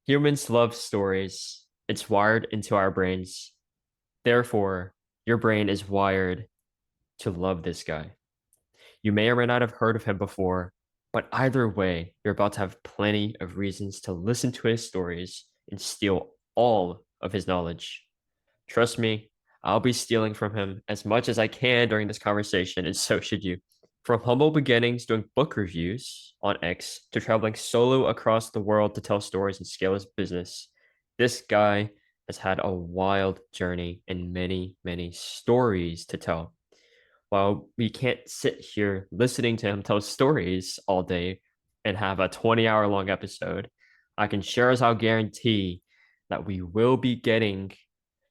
Humans love stories. It's wired into our brains. Therefore, your brain is wired to love this guy. You may or may not have heard of him before, but either way, you're about to have plenty of reasons to listen to his stories and steal all of his knowledge. Trust me, I'll be stealing from him as much as I can during this conversation, and so should you. From humble beginnings doing book reviews on X to traveling solo across the world to tell stories and scale his business, this guy has had a wild journey and many, many stories to tell. While we can't sit here listening to him tell stories all day and have a 20-hour long episode, I can share as I'll guarantee that we will be getting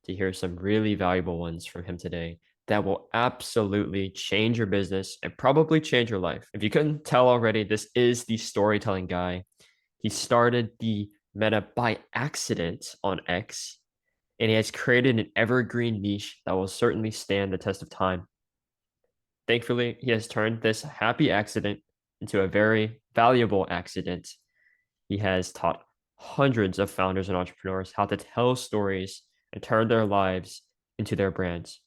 to hear some really valuable ones from him today that will absolutely change your business and probably change your life. If you couldn't tell already, this is the storytelling guy. He started the meta by accident on X, and he has created an evergreen niche that will certainly stand the test of time. Thankfully, he has turned this happy accident into a very valuable accident. He has taught hundreds of founders and entrepreneurs how to tell stories and turn their lives into their brands.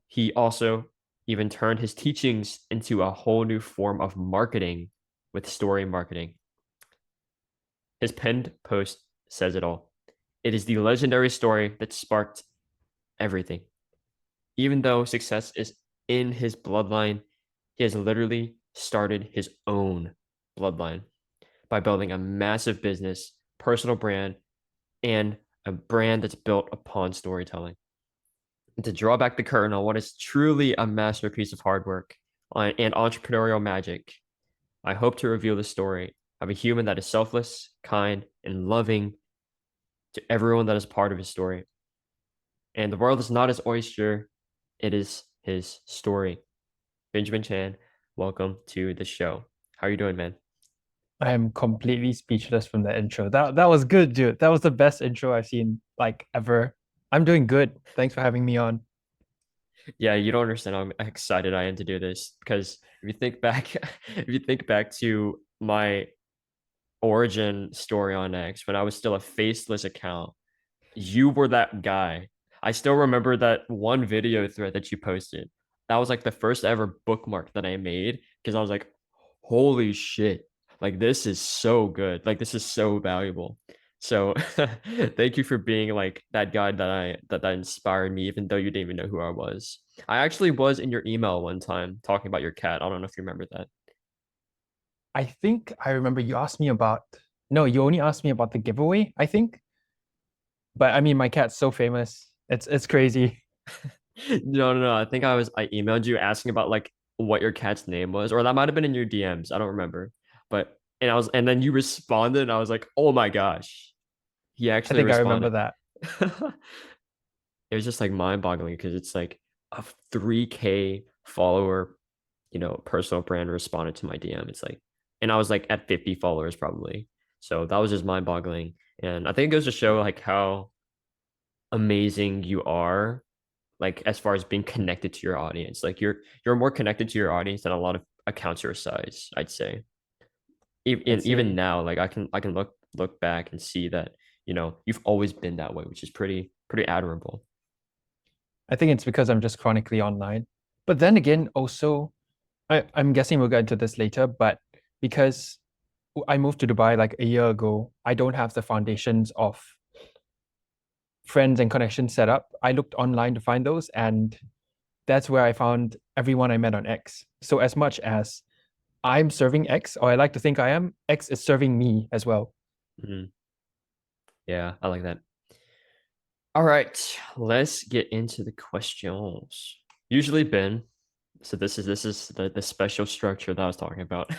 He also even turned his teachings into a whole new form of marketing with story marketing. His pinned post says it all. It is the legendary story that sparked everything. Even though success is in his bloodline, he has literally started his own bloodline by building a massive business, personal brand, and a brand that's built upon storytelling. And to draw back the curtain on what is truly a masterpiece of hard work and entrepreneurial magic, I hope to reveal the story of a human that is selfless, kind, and loving to everyone that is part of his story. And the world is not his oyster, it is his story. Benjamin Chan, welcome to the show. How are you doing, man? I am completely speechless from the intro. That was good, dude. That was the best intro I've seen like ever. I'm doing good. Thanks for having me on. Yeah, you don't understand how excited I am to do this because if you think back, if you think back to my origin story on X when I was still a faceless account, you were that guy. I still remember that one video thread that you posted. That was like the first ever bookmark that I made because I was like, holy shit. Like this is so good. Like this is so valuable. So thank you for being like that guy that inspired me, even though you didn't even know who I was. I actually was in your email one time talking about your cat. I don't know if you remember that. I think I remember you asked me about, no, you only asked me about the giveaway, I think. But I mean, my cat's so famous. It's crazy. No. I emailed you asking about like what your cat's name was, or that might have been in your DMs. I don't remember. But and then you responded, and I was like, oh my gosh, he I actually think I remember responded. that. It was just like mind-boggling because it's like a 3K follower, personal brand responded to my DM. It's like, and I was like at 50 followers probably. So that was just mind-boggling. And I think it goes to show like how amazing you are like as far as being connected to your audience. Like you're more connected to your audience than a lot of accounts your size, I'd say. I'd Even say now, like I can look back and see that, you've always been that way, which is pretty admirable. I think it's because I'm just chronically online. But then again, also, I'm guessing we'll get into this later, but because I moved to Dubai like a year ago, I don't have the foundations of friends and connections set up. I looked online to find those, and that's where I found everyone I met on X. So as much as I'm serving X, or I like to think I am, X is serving me as well. Mhm. Yeah, I like that. All right, let's get into the questions. Usually, Ben, so this is the special structure that I was talking about.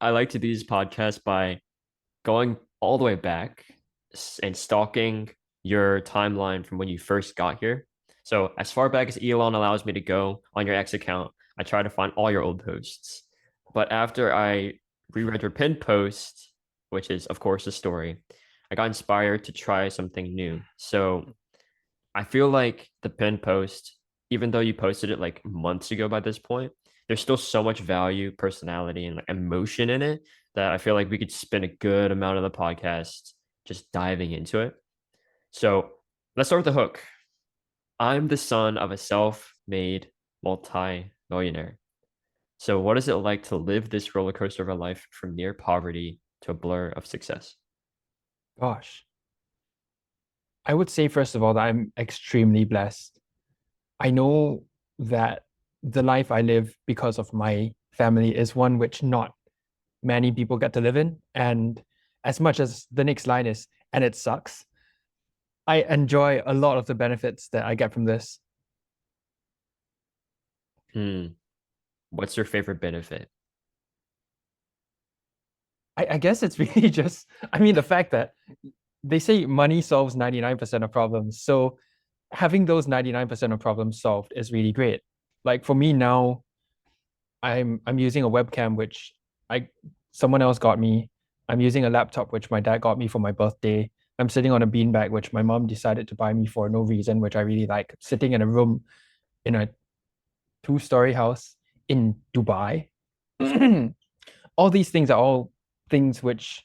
I like to do these podcasts by going all the way back and stalking your timeline from when you first got here. So as far back as Elon allows me to go on your X account, I try to find all your old posts. But after I reread your pinned post, which is of course a story, I got inspired to try something new. So I feel like the pinned post, even though you posted it like months ago by this point, there's still so much value, personality, and like emotion in it that I feel like we could spend a good amount of the podcast just diving into it. So let's start with the hook. I'm the son of a self-made multi-millionaire. So what is it like to live this roller coaster of a life from near poverty to a blur of success? Gosh, I would say first of all that I'm extremely blessed. I know that the life I live because of my family is one which not many people get to live in. And as much as the next line is, and it sucks, I enjoy a lot of the benefits that I get from this. Hmm. What's your favorite benefit? I guess it's really just, I mean, the fact that they say money solves 99% of problems. So having those 99% of problems solved is really great. Like for me now, I'm using a webcam which I someone else got me. I'm using a laptop which my dad got me for my birthday. I'm sitting on a beanbag which my mom decided to buy me for no reason, which I really like. Sitting in a room in a two-story house in Dubai. All these things are all things which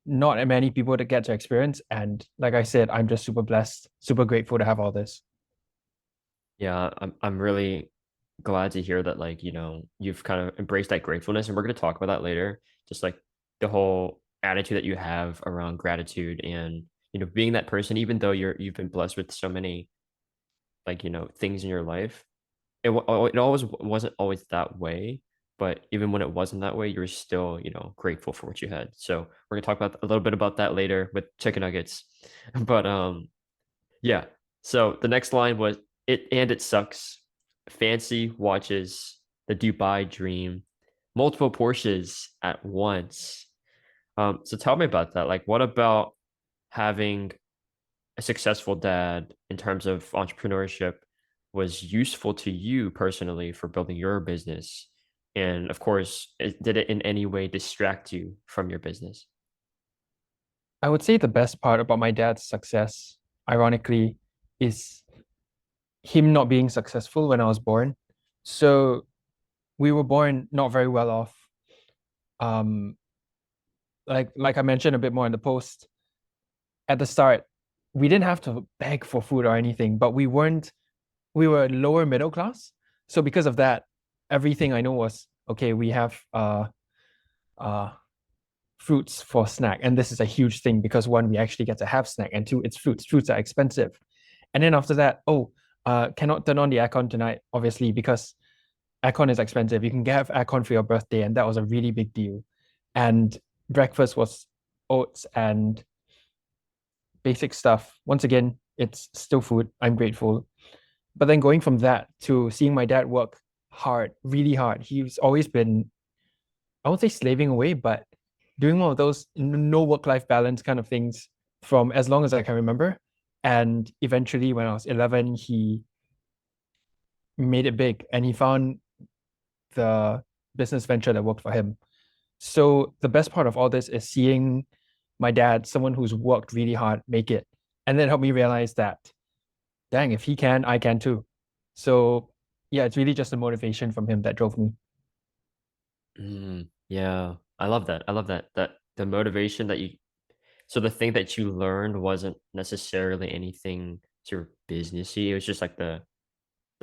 not many people to get to experience. And like I said, I'm just super blessed, super grateful to have all this. Yeah, I'm really glad to hear that like, you've kind of embraced that gratefulness and we're going to talk about that later. Just like the whole attitude that you have around gratitude and, being that person even though you've been blessed with so many like, things in your life. It always wasn't always that way, but even when it wasn't that way, you're still, grateful for what you had. So we're gonna talk about a little bit about that later with chicken nuggets. But yeah. So the next line was it sucks. Fancy watches, the Dubai dream, multiple Porsches at once. So tell me about that. Like, what about having a successful dad in terms of entrepreneurship was useful to you personally for building your business? And of course, did it in any way distract you from your business? I would say the best part about my dad's success, ironically, is him not being successful when I was born. So we were born not very well off. Um, like I mentioned a bit more in the post, at the start, we didn't have to beg for food or anything, but we were lower middle class. So because of that, everything I know was okay, we have uh fruits for snack. And this is a huge thing because one, we actually get to have snack, and two, it's fruits. Fruits are expensive. And then after that, cannot turn on the aircon tonight, obviously, because aircon is expensive. You can have aircon for your birthday, and that was a really big deal. And breakfast was oats and basic stuff. Once again, it's still food. I'm grateful. But then going from that to seeing my dad work hard, really hard, he's always been, I won't say slaving away, but doing one of those no work-life balance kind of things from as long as I can remember. And eventually, when I was 11, he made it big and he found the business venture that worked for him. So the best part of all this is seeing my dad, someone who's worked really hard, make it. And then help me realize that, dang, if he can, I can too. So yeah, it's really just the motivation from him that drove me. Yeah, I love that. I love that. That the motivation that you, so the thing that you learned wasn't necessarily anything sort of businessy. It was just like the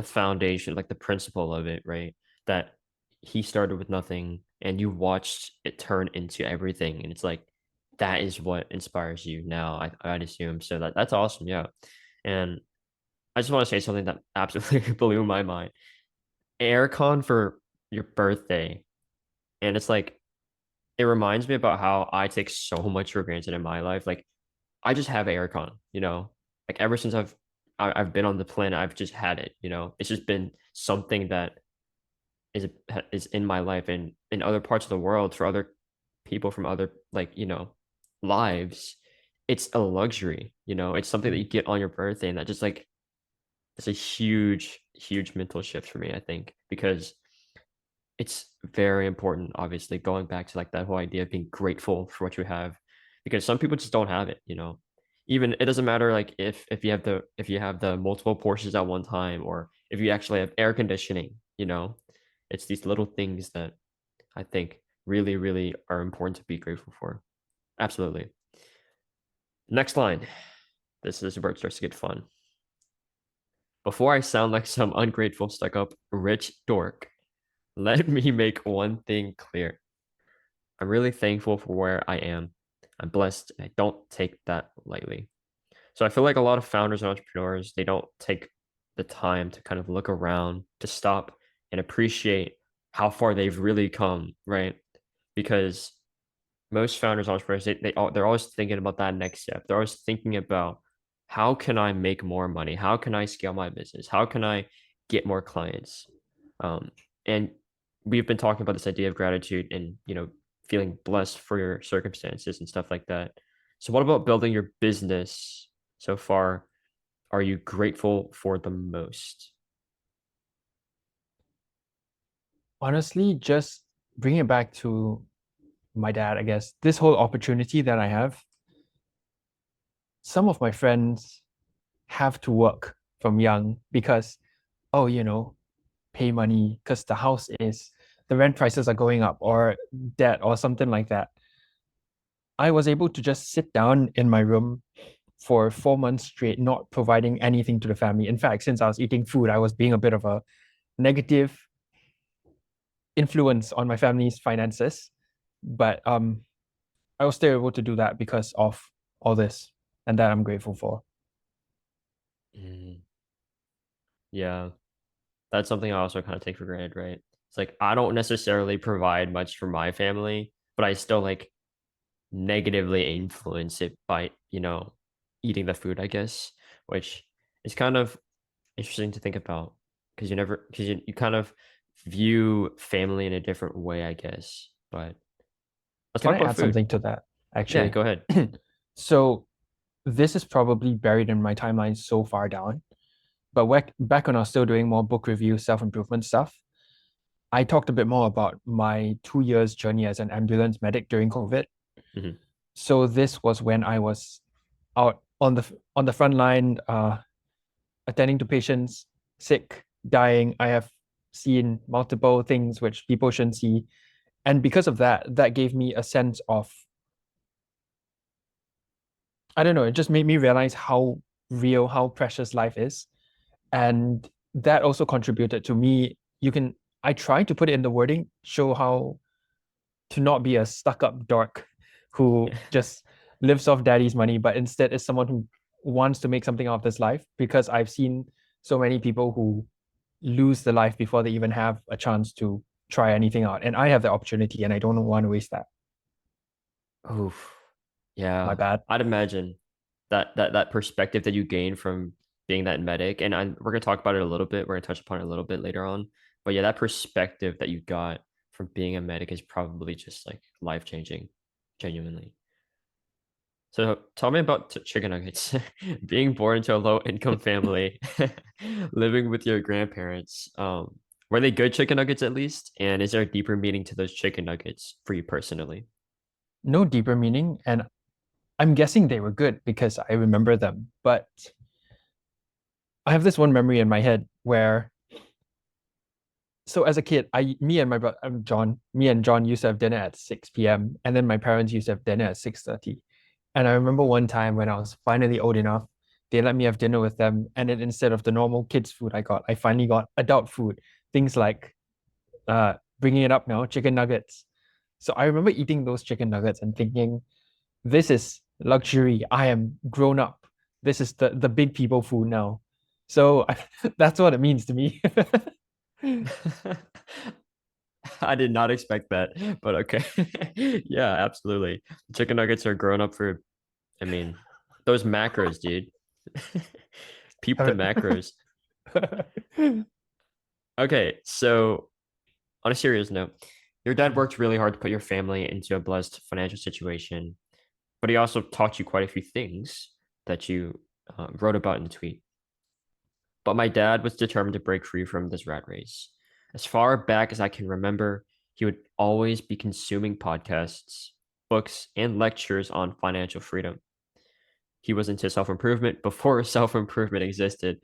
foundation, like the principle of it, right? That he started with nothing and you watched it turn into everything. And it's like that is what inspires you now, I'd assume. So that's awesome. Yeah. And I just want to say something that absolutely blew my mind. Aircon for your birthday. And it's like it reminds me about how I take so much for granted in my life. Like I just have aircon, like ever since I've been on the planet, I've just had it, it's just been something that is in my life and in other parts of the world for other people from other like, lives. It's a luxury, it's something that you get on your birthday and that just like it's a huge, huge mental shift for me, I think, because it's very important, obviously, going back to like that whole idea of being grateful for what you have, because some people just don't have it, Even it doesn't matter like if you have the multiple Porsches at one time or if you actually have air conditioning. It's these little things that I think really, really are important to be grateful for. Absolutely. Next line. This is where it starts to get fun. Before I sound like some ungrateful, stuck up, rich dork, let me make one thing clear. I'm really thankful for where I am. I'm blessed, and I don't take that lightly. So I feel like a lot of founders and entrepreneurs, they don't take the time to kind of look around, to stop and appreciate how far they've really come, right? Because most founders, entrepreneurs, they're always thinking about that next step. They're always thinking about how can I make more money? How can I scale my business? How can I get more clients? And we've been talking about this idea of gratitude and feeling blessed for your circumstances and stuff like that. So what about building your business so far? Are you grateful for the most? Honestly, just bring it back to my dad, I guess. This whole opportunity that I have, some of my friends have to work from young because, oh, pay money because the rent prices are going up or debt or something like that. I was able to just sit down in my room for 4 months straight, not providing anything to the family. In fact, since I was eating food, I was being a bit of a negative influence on my family's finances. But I was still able to do that because of all this, and that I'm grateful for. Mm, yeah, that's something I also kind of take for granted, right? It's like I don't necessarily provide much for my family, but I still like negatively influence it by, eating the food, I guess, which is kind of interesting to think about because you kind of view family in a different way, I guess. But let's Can talk I about add food. something to that, Yeah, actually? go ahead. So this is probably buried in my timeline so far down. But back when I was still doing more book review, self-improvement stuff, I talked a bit more about my 2 years journey as an ambulance medic during COVID. Mhm. So this was when I was out on the front line, attending to patients sick, dying. I have seen multiple things which people shouldn't see, and because of that, that gave me a sense of, I don't know, it just made me realize how real, how precious life is, and that also contributed to me. I try to put it in the wording, show how to not be a stuck-up dork who just lives off daddy's money, but instead is someone who wants to make something out of this life, because I've seen so many people who lose the life before they even have a chance to try anything out. And I have the opportunity and I don't want to waste that. Oof. My Yeah, bad. I'd imagine that perspective that you gain from being that medic, and we're gonna talk about it a little bit. We're gonna touch upon it a little bit later on. But yeah, that perspective that you got from being a medic is probably just like life changing, genuinely. So tell me about chicken nuggets. Being born into a low income family, living with your grandparents. Were they good chicken nuggets at least? And is there a deeper meaning to those chicken nuggets for you personally? No deeper meaning. And I'm guessing they were good because I remember them. But I have this one memory in my head where, so as a kid, me and my brother, John, me and John used to have dinner at 6 p.m. And then my parents used to have dinner at 6:30. And I remember one time when I was finally old enough, they let me have dinner with them. And then instead of the normal kids' food I finally got adult food. Things like, bringing it up now, chicken nuggets. So I remember eating those chicken nuggets and thinking, this is luxury. I am grown up. This is the big people food now. So that's what it means to me. I did not expect that, but okay. Yeah, absolutely. Chicken nuggets are grown up for, I mean, those macros, dude. Peep the macros. Okay, so on a serious note, your dad worked really hard to put your family into a blessed financial situation, but he also taught you quite a few things that you wrote about in the tweet. But my dad was determined to break free from this rat race. As far back as I can remember, he would always be consuming podcasts, books, and lectures on financial freedom. He was into self improvement before self improvement existed.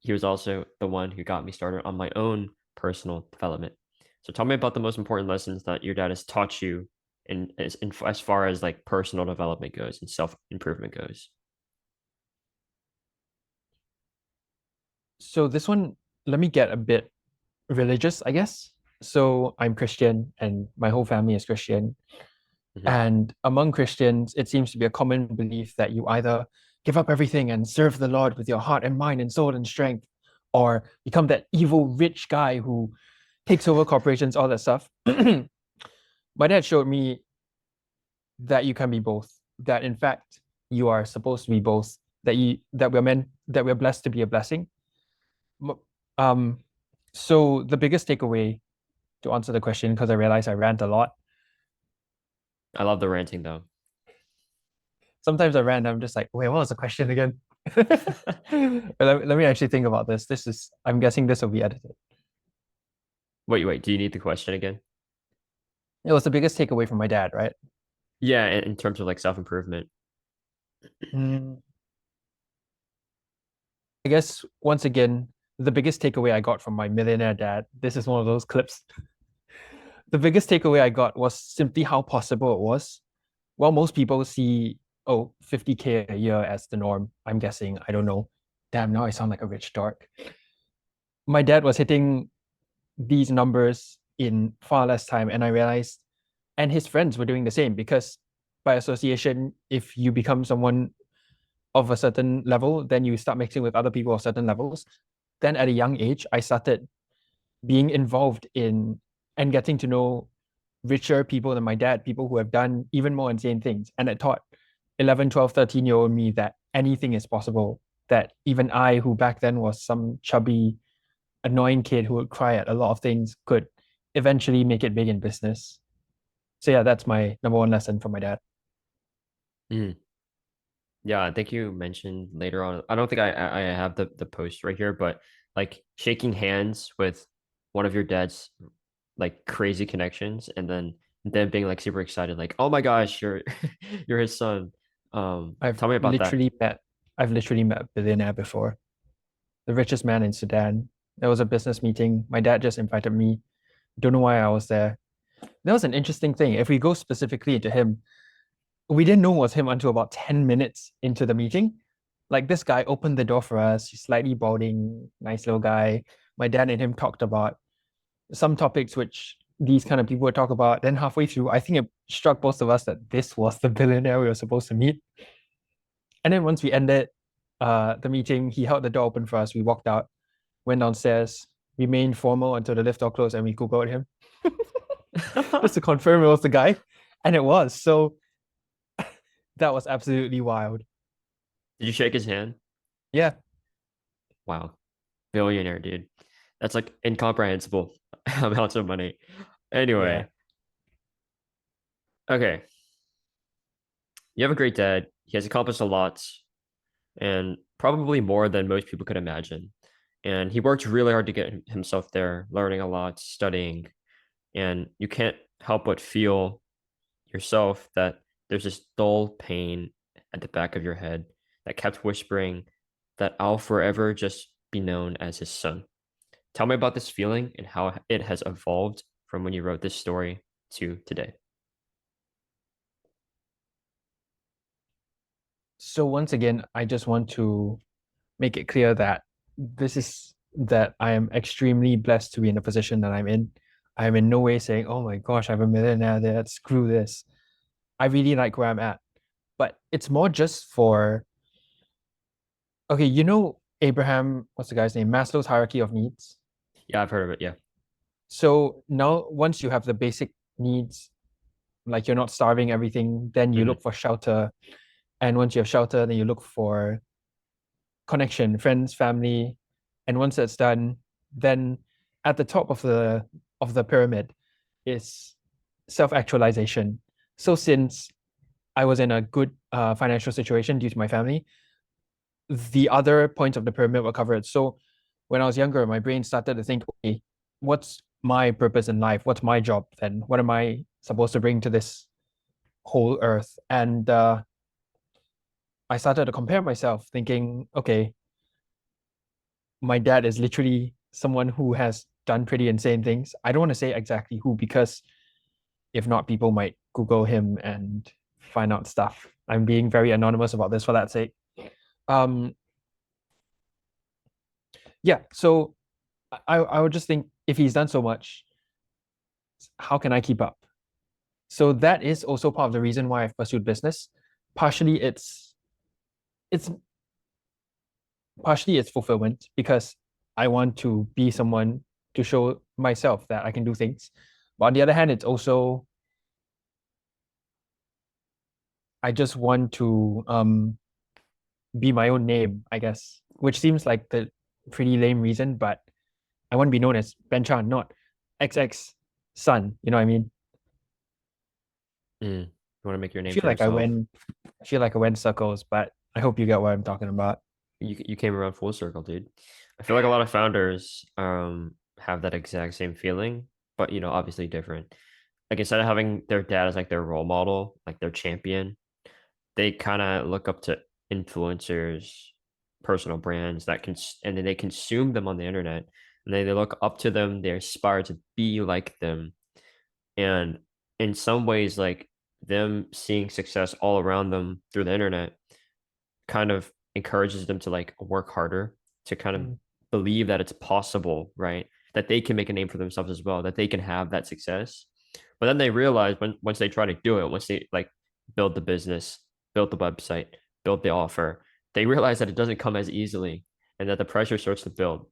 He was also the one who got me started on my own personal development. So tell me about the most important lessons that your dad has taught you as far as like personal development goes and self improvement goes. So this one, let me get a bit religious, I guess. So I'm Christian and my whole family is Christian. Mhm. And among Christians, it seems to be a common belief that you either give up everything and serve the Lord with your heart and mind and soul and strength, or become that evil rich guy who takes over corporations, all that stuff. My dad showed me that you can be both, that in fact you are supposed to be both, that we're blessed to be a blessing. Um, so the biggest takeaway to answer the question, because I realize I rant a lot. I love the ranting though. Sometimes I rant, I'm just like, wait, what was the question again? Let me actually think about this. I'm guessing this will be edited. Wait, do you need the question again? It was the biggest takeaway from my dad, right? Yeah, in terms of like self improvement. Mm, I guess once again, the biggest takeaway I got from my millionaire dad, this is one of those clips. The biggest takeaway I got was simply how possible it was. Well, most people see, oh, 50K a year as the norm. I'm guessing. I don't know. Damn, now I sound like a rich dork. My dad was hitting these numbers in far less time, and I realized, and his friends were doing the same because by association, if you become someone of a certain level, then you start mixing with other people of certain levels. Then at a young age, I started being involved in and getting to know richer people than my dad, people who have done even more insane things. And it taught 11, 12, 13-year-old me that anything is possible, that even I, who back then was some chubby, annoying kid who would cry at a lot of things, could eventually make it big in business. So yeah, that's my number one lesson from my dad. Mm. Yeah, I think you mentioned later on. I don't think I have the post right here, but like shaking hands with one of your dad's like crazy connections, and then being like super excited, like, oh my gosh, you're you're his son. I've Tell me about that. literally met I've literally met a billionaire before, the richest man in Sudan. There was a business meeting. My dad just invited me. Don't know why I was there. That was an interesting thing. If we go specifically into him, we didn't know it was him until about 10 minutes into the meeting. Like this guy opened the door for us. He's slightly balding, nice little guy. My dad and him talked about some topics which these kind of people would talk about. Then halfway through, I think it struck both of us that this was the billionaire we were supposed to meet. And then once we ended the meeting, he held the door open for us. We walked out, went downstairs, remained formal until the lift door closed, and we Googled him just to confirm it was the guy. And it was. So that was absolutely wild. Did you shake his hand? Yeah. Wow, billionaire, dude. That's like incomprehensible amounts of money. Yeah. Anyway, okay. You have a great dad. He has accomplished a lot and probably more than most people could imagine. And he worked really hard to get himself there, learning a lot, studying. And you can't help but feel yourself that there's this dull pain at the back of your head that kept whispering that I'll forever just be known as his son. Tell me about this feeling and how it has evolved from when you wrote this story to today. So once again, I just want to make it clear that this is that I am extremely blessed to be in the position that I'm in. I'm in no way saying, oh my gosh, I'm a millionaire there, screw this. I really like where I'm at. But it's more just for, okay, Abraham, what's the guy's name? Maslow's hierarchy of needs. Yeah, I've heard of it. Yeah. So now once you have the basic needs, like you're not starving everything, then you Hmm. look for shelter. And once you have shelter, then you look for connection, friends, family. And once that's done, then at the top of the pyramid is self-actualization. So since I was in a good financial situation due to my family, the other points of the pyramid were covered. So when I was younger, my brain started to think, okay, what's my purpose in life? What's my job then? What am I supposed to bring to this whole earth? And I started to compare myself, thinking, okay, my dad is literally someone who has done pretty insane things. I don't want to say exactly who because If not, people might Google him and find out stuff. I'm being very anonymous about this for that sake. Um, yeah, so I would just think if he's done so much, how can I keep up? So that is also part of the reason why I've pursued business. Partially it's partially it's fulfillment because I want to be someone to show myself that I can do things. But on the other hand, it's also I just want to be my own name, I guess, which seems like the pretty lame reason, but I want to be known as Ben Chan, not XX Son. You know what I mean? You want to make your I name feel for like I yourself. went I feel like I went circles, but I hope you get what I'm talking about. You came around full circle, dude. I feel like a lot of founders have that exact same feeling, but obviously different. Like instead of having their dad as like their role model, like their champion, they kind of look up to influencers, personal brands that can, and then they consume them on the internet, and they look up to them. They aspire to be like them, and in some ways, like them seeing success all around them through the internet kind of encourages them to like work harder, to kind of Mm, believe that it's possible, right? That they can make a name for themselves as well, that they can have that success. But then they realize once they try to do it, once they like build the business, build the website, build the offer, they realize that it doesn't come as easily, and that the pressure starts to build,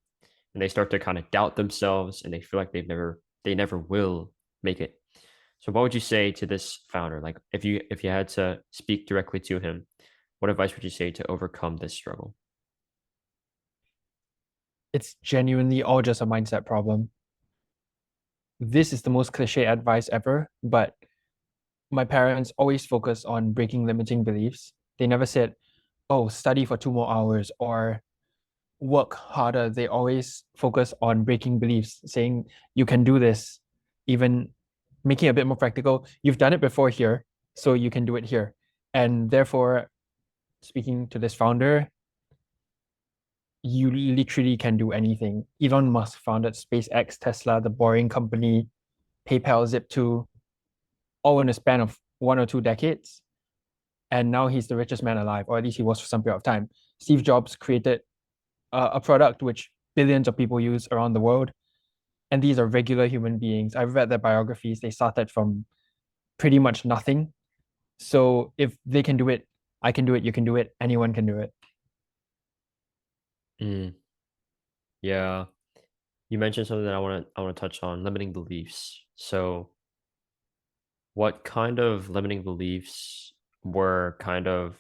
and they start to kind of doubt themselves, and they feel like they never will make it. So what would you say to this founder? Like if you had to speak directly to him, what advice would you say to overcome this struggle? it's genuinely all just a mindset problem. This is the most cliche advice ever, but my parents always focus on breaking limiting beliefs. They never said, oh, study for 2 more hours or work harder. They always focus on breaking beliefs, saying you can do this, even making it a bit more practical. You've done it before here, so you can do it here. And therefore, speaking to this founder, you literally can do anything. Elon Musk founded SpaceX, Tesla, the Boring Company, PayPal, Zip2, all in a span of 1 or 2 decades. And now he's the richest man alive, or at least he was for some period of time. Steve Jobs created a product which billions of people use around the world. And these are regular human beings. I've read their biographies. They started from pretty much nothing. So if they can do it, I can do it, you can do it, anyone can do it. Mm, yeah, you mentioned something that I want to touch on, limiting beliefs. So, what kind of limiting beliefs were kind of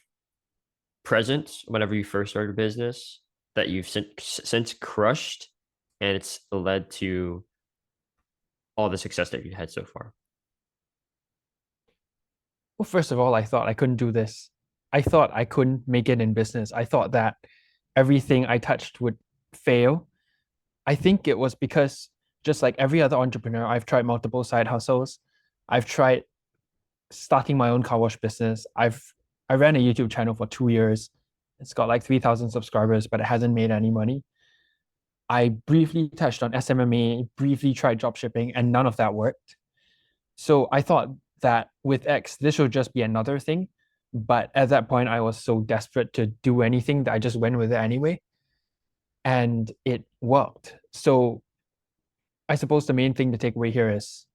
present whenever you first started a business that you've since crushed, and it's led to all the success that you had so far? Well, first of all, I thought I couldn't do this. I thought I couldn't make it in business. I thought that everything I touched would fail. I think it was because just like every other entrepreneur, I've tried multiple side hustles. I've tried starting my own car wash business. I ran a YouTube channel for 2 years. It's got like 3,000 subscribers, but it hasn't made any money. I briefly touched on SMMA, briefly tried drop shipping, and none of that worked. So I thought that with X, this would just be another thing. But at that point, I was so desperate to do anything that I just went with it anyway. And it worked. So I suppose the main thing to take away here is,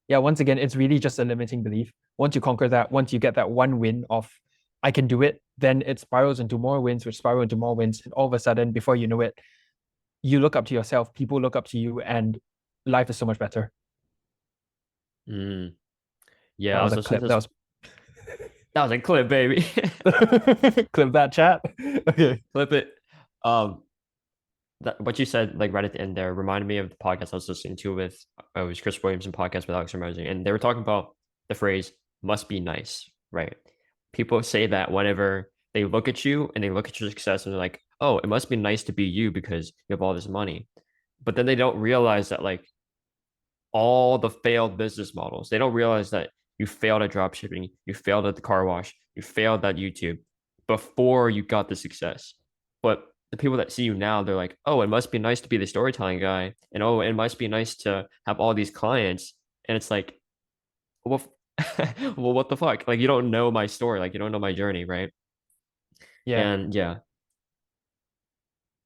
yeah, once again, it's really just a limiting belief. Once you conquer that, once you get that one win of I can do it, then it spirals into more wins, which spiral into more wins. And all of a sudden, before you know it, you look up to yourself, people look up to you, and life is so much better. Mm, That yeah, I was was a listening clip. to this. That was a clip, baby. Clip that chat. Okay. Clip it. Um, what you said like right at the end there reminded me of the podcast I was listening to with it was Chris Williamson podcast with Alex Ramosi, and they were talking about the phrase "must be nice," right? People say that whenever they look at you and they look at your success and they're like, "Oh, it must be nice to be you because you have all this money," but then they don't realize that like all the failed business models, they don't realize that you failed at drop shipping, you failed at the car wash, you failed at YouTube before you got the success. But the people that see you now, they're like, oh, it must be nice to be the storytelling guy. And oh, it must be nice to have all these clients. And it's like, well, well, what the fuck? Like, you don't know my story, like you don't know my journey, right? Yeah. And yeah,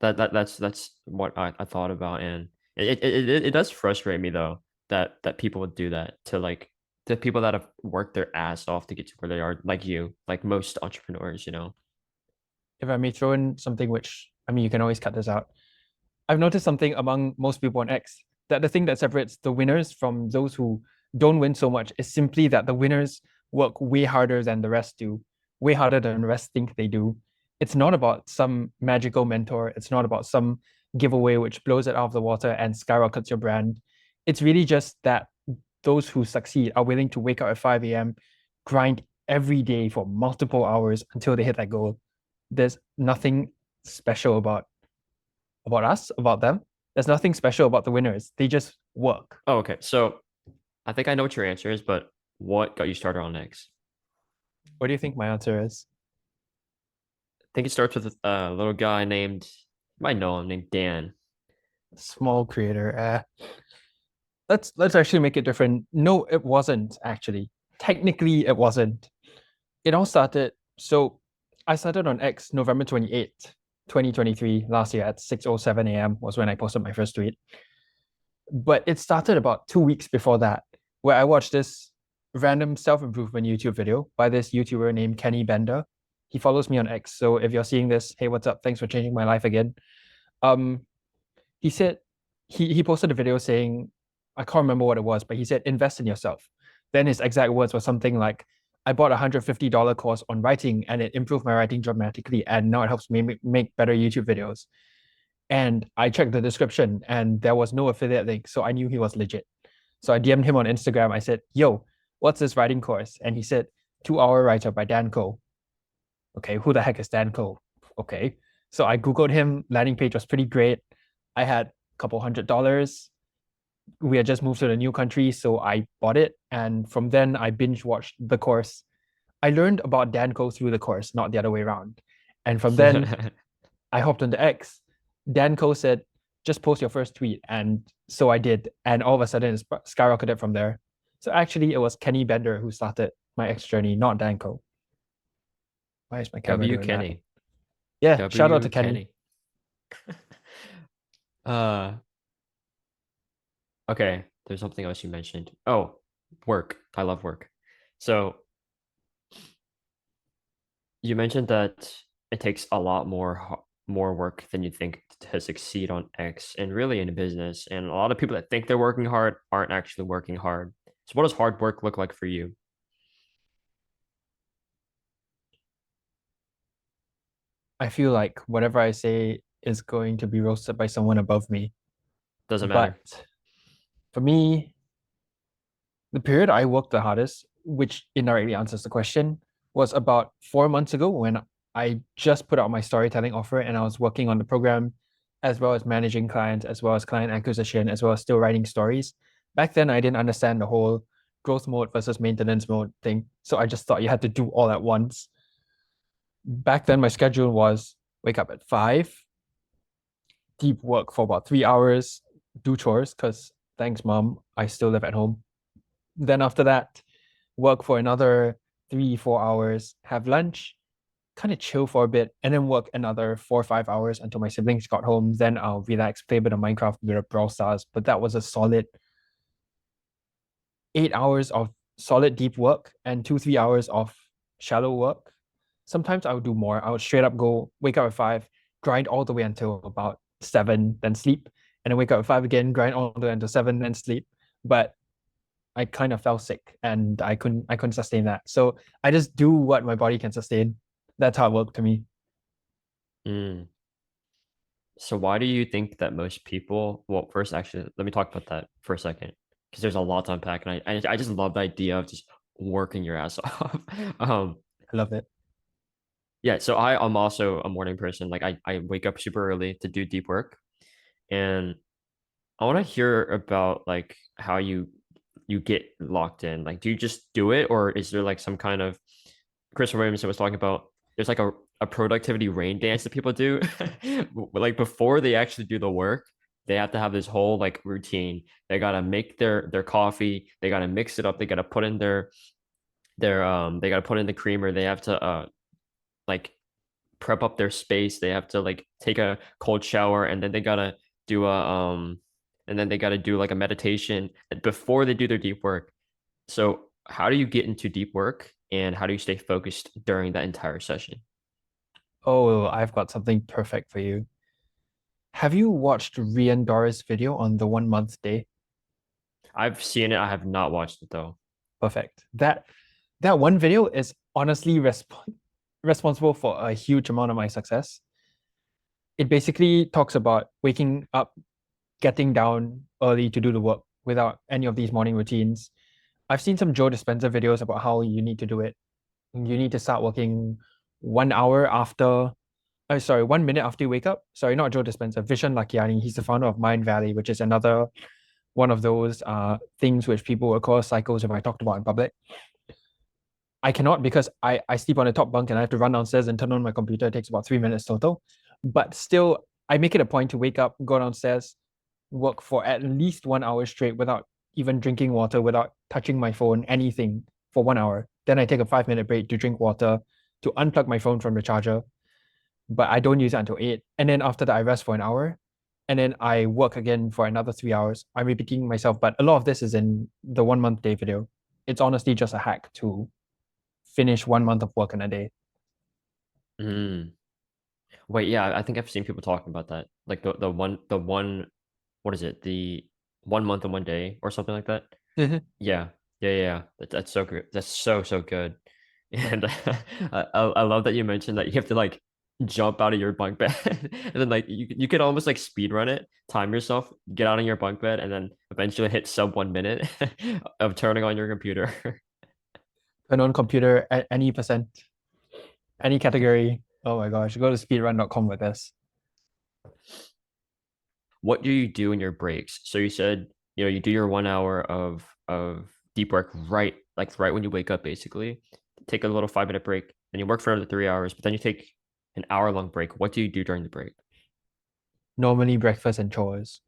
that's what I thought about, and it does frustrate me though that people would do that to like the people that have worked their ass off to get to where they are, like you, like most entrepreneurs, you know. If I may throw in something which, I mean, you can always cut this out. I've noticed something among most people on X, that the thing that separates the winners from those who don't win so much is simply that the winners work way harder than the rest do, way harder than the rest think they do. It's not about some magical mentor. It's not about some giveaway which blows it out of the water and skyrockets your brand. It's really just that those who succeed are willing to wake up at 5 a.m., grind every day for multiple hours until they hit that goal. There's nothing special about us, about them. There's nothing special about the winners. They just work. Oh, okay. So I think I know what your answer is, but what got you started on X? What do you think my answer is? I think it starts with a little guy named, you might know him, named Dan. Small creator. Let's actually make it different. No, it wasn't actually. Technically, it wasn't. It all started. So I started on X November 28th, 2023, last year at 6:07 a.m. was when I posted my first tweet. But it started about 2 weeks before that, where I watched this random self-improvement YouTube video by this YouTuber named Kenny Bender. He follows me on X. So if you're seeing this, hey, what's up? Thanks for changing my life again. Um, he said he posted a video saying, I can't remember what it was, but he said, invest in yourself. Then his exact words were something like, I bought $150 course on writing and it improved my writing dramatically. And now it helps me make better YouTube videos. And I checked the description and there was no affiliate link. So I knew he was legit. So I DM'd him on Instagram. I said, yo, what's this writing course? And he said, 2 Hour Writer by Dan Cole. Okay, who the heck is Dan Cole? Okay. So I Googled him. Landing page was pretty great. I had a couple $100. We had just moved to the new country. So I bought it. And from then I binge watched the course. I learned about Dan Cole through the course, not the other way around. And from then I hopped onto X. Dan Cole said, just post your first tweet. And so I did. And all of a sudden, it skyrocketed from there. So actually, it was Kenny Bender who started my X journey, not Dan Cole. Why is my camera W doing that? Kenny. Yeah, shout out to W Kenny. Kenny. Uh, okay. There's something else you mentioned. Oh, work. I love work. So you mentioned that it takes a lot more work than you think to succeed on X and really in business. And a lot of people that think they're working hard aren't actually working hard. So what does hard work look like for you? I feel like whatever I say is going to be roasted by someone above me. Doesn't But matter. for me, the period I worked the hardest, which indirectly answers the question, was about 4 months ago when I just put out my storytelling offer and I was working on the program as well as managing clients, as well as client acquisition, as well as still writing stories. Back then, I didn't understand the whole growth mode versus maintenance mode thing. So I just thought you had to do all at once. Back then, my schedule was wake up at 5, deep work for about 3 hours, do chores because thanks, mom, I still live at home. Then after that, work for another 3, 4 hours, have lunch, kind of chill for a bit, and then work another 4 or 5 hours until my siblings got home. Then I'll relax, play a bit of Minecraft, a bit of Brawl Stars. But that was a solid 8 hours of solid deep work and 2, 3 hours of shallow work. Sometimes I would do more. I would straight up go wake up at 5, grind all the way until about 7, then sleep, and then wake up at 5 again, grind all the way until 7, then sleep. But I kind of fell sick and I couldn't sustain that. So I just do what my body can sustain. That's how it worked to me. Mm. So why do you think that most people, well, first, actually, let me talk about that for a second, because there's a lot to unpack, and I just love the idea of just working your ass off. Um, I love it. yeah, so I'm also a morning person. Like I wake up super early to do deep work, and I want to hear about like how you get locked in. Like, do you just do it, or is there like some kind of Chris Williamson was talking about? There's like a productivity rain dance that people do, like before they actually do the work. They have to have this whole like routine. They gotta make their coffee. They gotta mix it up. They gotta put in they gotta put in the creamer. They have to like prep up their space. They have to like take a cold shower, and then they gotta do a and then they gotta do like a meditation before they do their deep work. So how do you get into deep work, and how do you stay focused during that entire session? Oh, I've got something perfect for you. Have you watched Rian Doris' video on the 1 month day? I've seen it. I have not watched it though. Perfect. That one video is honestly responsible for a huge amount of my success. It basically talks about waking up, getting down early to do the work without any of these morning routines. I've seen some Joe Dispenza videos about how you need to do it. You need to start working 1 hour after, oh, sorry, 1 minute after you wake up. Sorry, not Joe Dispenza, Vishen Lakiani. He's the founder of Mind Valley, which is another one of those things which people will call cycles if I talked about in public. I cannot because I sleep on the top bunk and I have to run downstairs and turn on my computer. It takes about 3 minutes total. But still, I make it a point to wake up, go downstairs, work for at least 1 hour straight without even drinking water, without touching my phone, anything for 1 hour. Then I take a 5 minute break to drink water, to unplug my phone from the charger. But I don't use it until 8. And then after that, I rest for an hour. And then I work again for another 3 hours. I'm repeating myself, but a lot of this is in the 1 month day video. It's honestly just a hack to finish 1 month of work in a day. Mm. Wait, yeah, I think I've seen people talking about that. Like the one what is it? The 1 month and 1 day or something like that. Yeah. Yeah, yeah, yeah. That's so good. That's so good. And I love that you mentioned that you have to like jump out of your bunk bed and then like you could almost like speed run it, time yourself, get out of your bunk bed, and then eventually hit sub 1 minute of turning on your computer. Turn on computer at any percent, any category. Oh my gosh, go to speedrun.com with this. What do you do in your breaks? So you said, you do your 1 hour of deep work right when you wake up, basically. Take a little 5 minute break, then you work for another 3 hours, but then you take an hour long break. What do you do during the break? Normally breakfast and chores.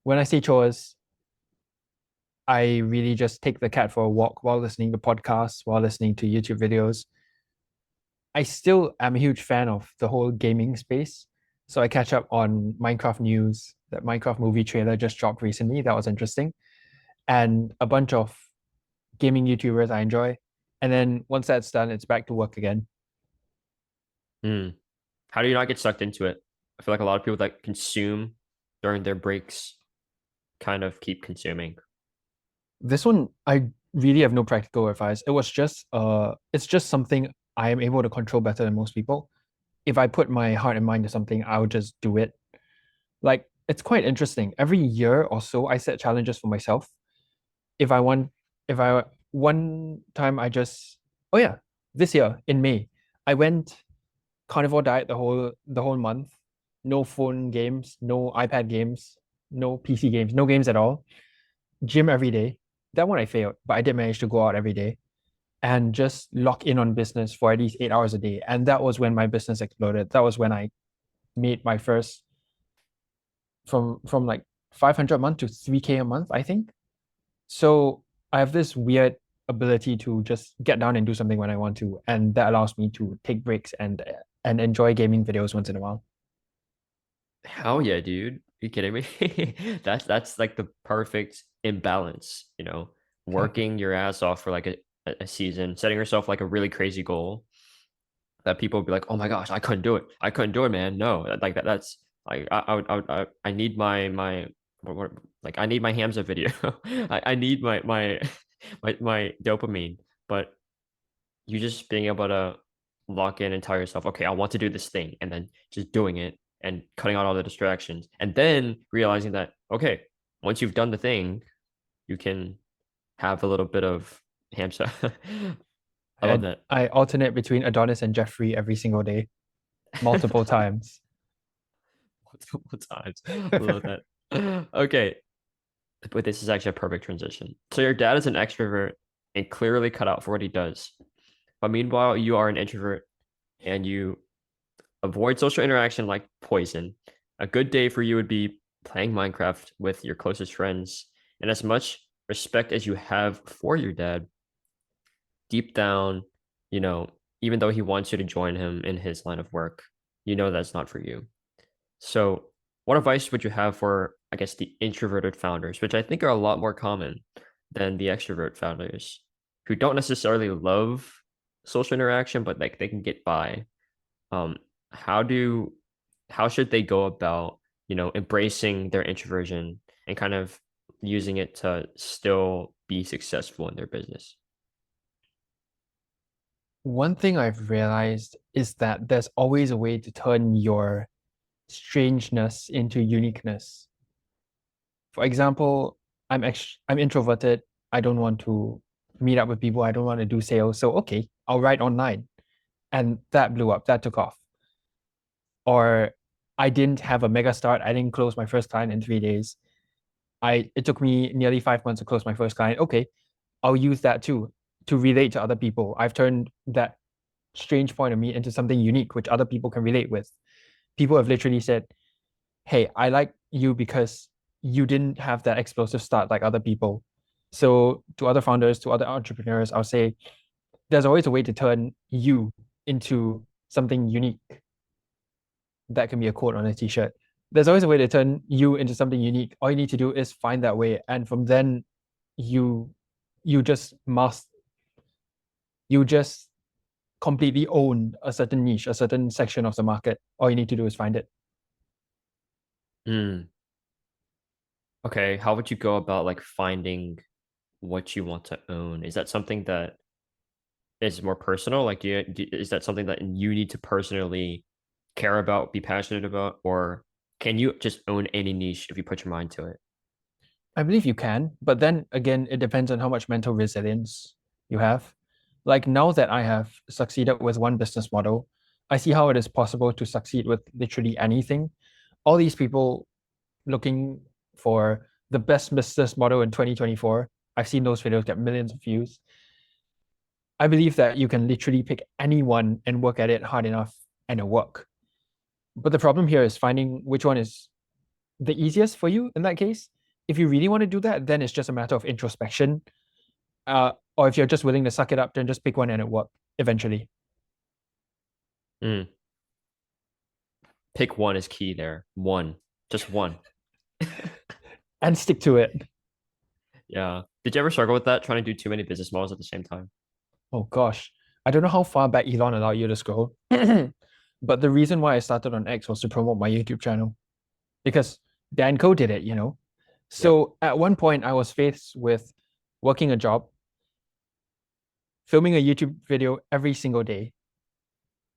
When I say chores, I really just take the cat for a walk while listening to podcasts, while listening to YouTube videos. I still am a huge fan of the whole gaming space. So I catch up on Minecraft news. That Minecraft movie trailer just dropped recently. That was interesting. And a bunch of gaming YouTubers I enjoy. And then once that's done, it's back to work again. Hmm. How do you not get sucked into it? I feel like a lot of people that consume during their breaks kind of keep consuming. This one, I really have no practical advice. It's just something I am able to control better than most people. If I put my heart and mind to something, I'll just do it. Like it's quite interesting. Every year or so, I set challenges for myself. If I want, if I one time I just, oh yeah, this year in May, I went carnivore diet the whole month. No phone games, no iPad games, no PC games, no games at all. Gym every day. That one I failed, but I did manage to go out every day and just lock in on business for at least 8 hours a day. And that was when my business exploded. That was when I made my first from like 500 a month to 3K a month, I think. So I have this weird ability to just get down and do something when I want to, and that allows me to take breaks and enjoy gaming videos once in a while. Hell yeah, dude. Are you kidding me? That's like the perfect imbalance. Working your ass off for like a season, setting yourself like a really crazy goal that people would be like, "Oh my gosh, I couldn't do it. I couldn't do it, man." No, like that's like I need my like I need my Hamza video. I need my dopamine, but you just being able to lock in and tell yourself, okay, I want to do this thing, and then just doing it and cutting out all the distractions, and then realizing that, okay, once you've done the thing, you can have a little bit of hamster. I love And that. I alternate between Adonis and Jeffrey every single day, multiple times. Multiple times. I love that. Okay, but this is actually a perfect transition. So your dad is an extrovert and clearly cut out for what he does. But meanwhile, you are an introvert and you avoid social interaction like poison. A good day for you would be playing Minecraft with your closest friends, and as much respect as you have for your dad, deep down, you know, even though he wants you to join him in his line of work, you know that's not for you. So, what advice would you have for, I guess, the introverted founders, which I think are a lot more common than the extrovert founders, who don't necessarily love social interaction, but like they can get by? Um, how do how should they go about, embracing their introversion and kind of using it to still be successful in their business? One thing I've realized is that there's always a way to turn your strangeness into uniqueness. For example, I'm introverted. I don't want to meet up with people. I don't want to do sales. So okay, I'll write online. And that blew up. That took off. Or I didn't have a mega start. I didn't close my first client in 3 days. It took me nearly 5 months to close my first client. Okay, I'll use that too to relate to other people. I've turned that strange point of me into something unique which other people can relate with. People have literally said, hey, I like you because you didn't have that explosive start like other people. So to other founders, to other entrepreneurs, I'll say there's always a way to turn you into something unique. That can be a quote on a t-shirt. There's always a way to turn you into something unique. All you need to do is find that way. And from then you you just must you just completely own a certain niche, a certain section of the market. All you need to do is find it. Hmm. Okay, how would you go about like finding what you want to own? Is that something that is more personal? Like, is that something that you need to personally care about, be passionate about, or can you just own any niche if you put your mind to it? I believe you can, but then again, it depends on how much mental resilience you have. Like now that I have succeeded with one business model, I see how it is possible to succeed with literally anything. All these people looking for the best business model in 2024, I've seen those videos get millions of views. I believe that you can literally pick anyone and work at it hard enough and it'll work. But the problem here is finding which one is the easiest for you in that case. If you really want to do that, then it's just a matter of introspection. Or if you're just willing to suck it up, then just pick one and it work eventually. Mm. Pick one is key there. One, just one. And stick to it. Yeah. Did you ever struggle with that, trying to do too many business models at the same time? Oh gosh. I don't know how far back Elon allowed you to scroll. But the reason why I started on X was to promote my YouTube channel because Dan Co did it, you know. Yep. So at one point I was faced with working a job, filming a YouTube video every single day.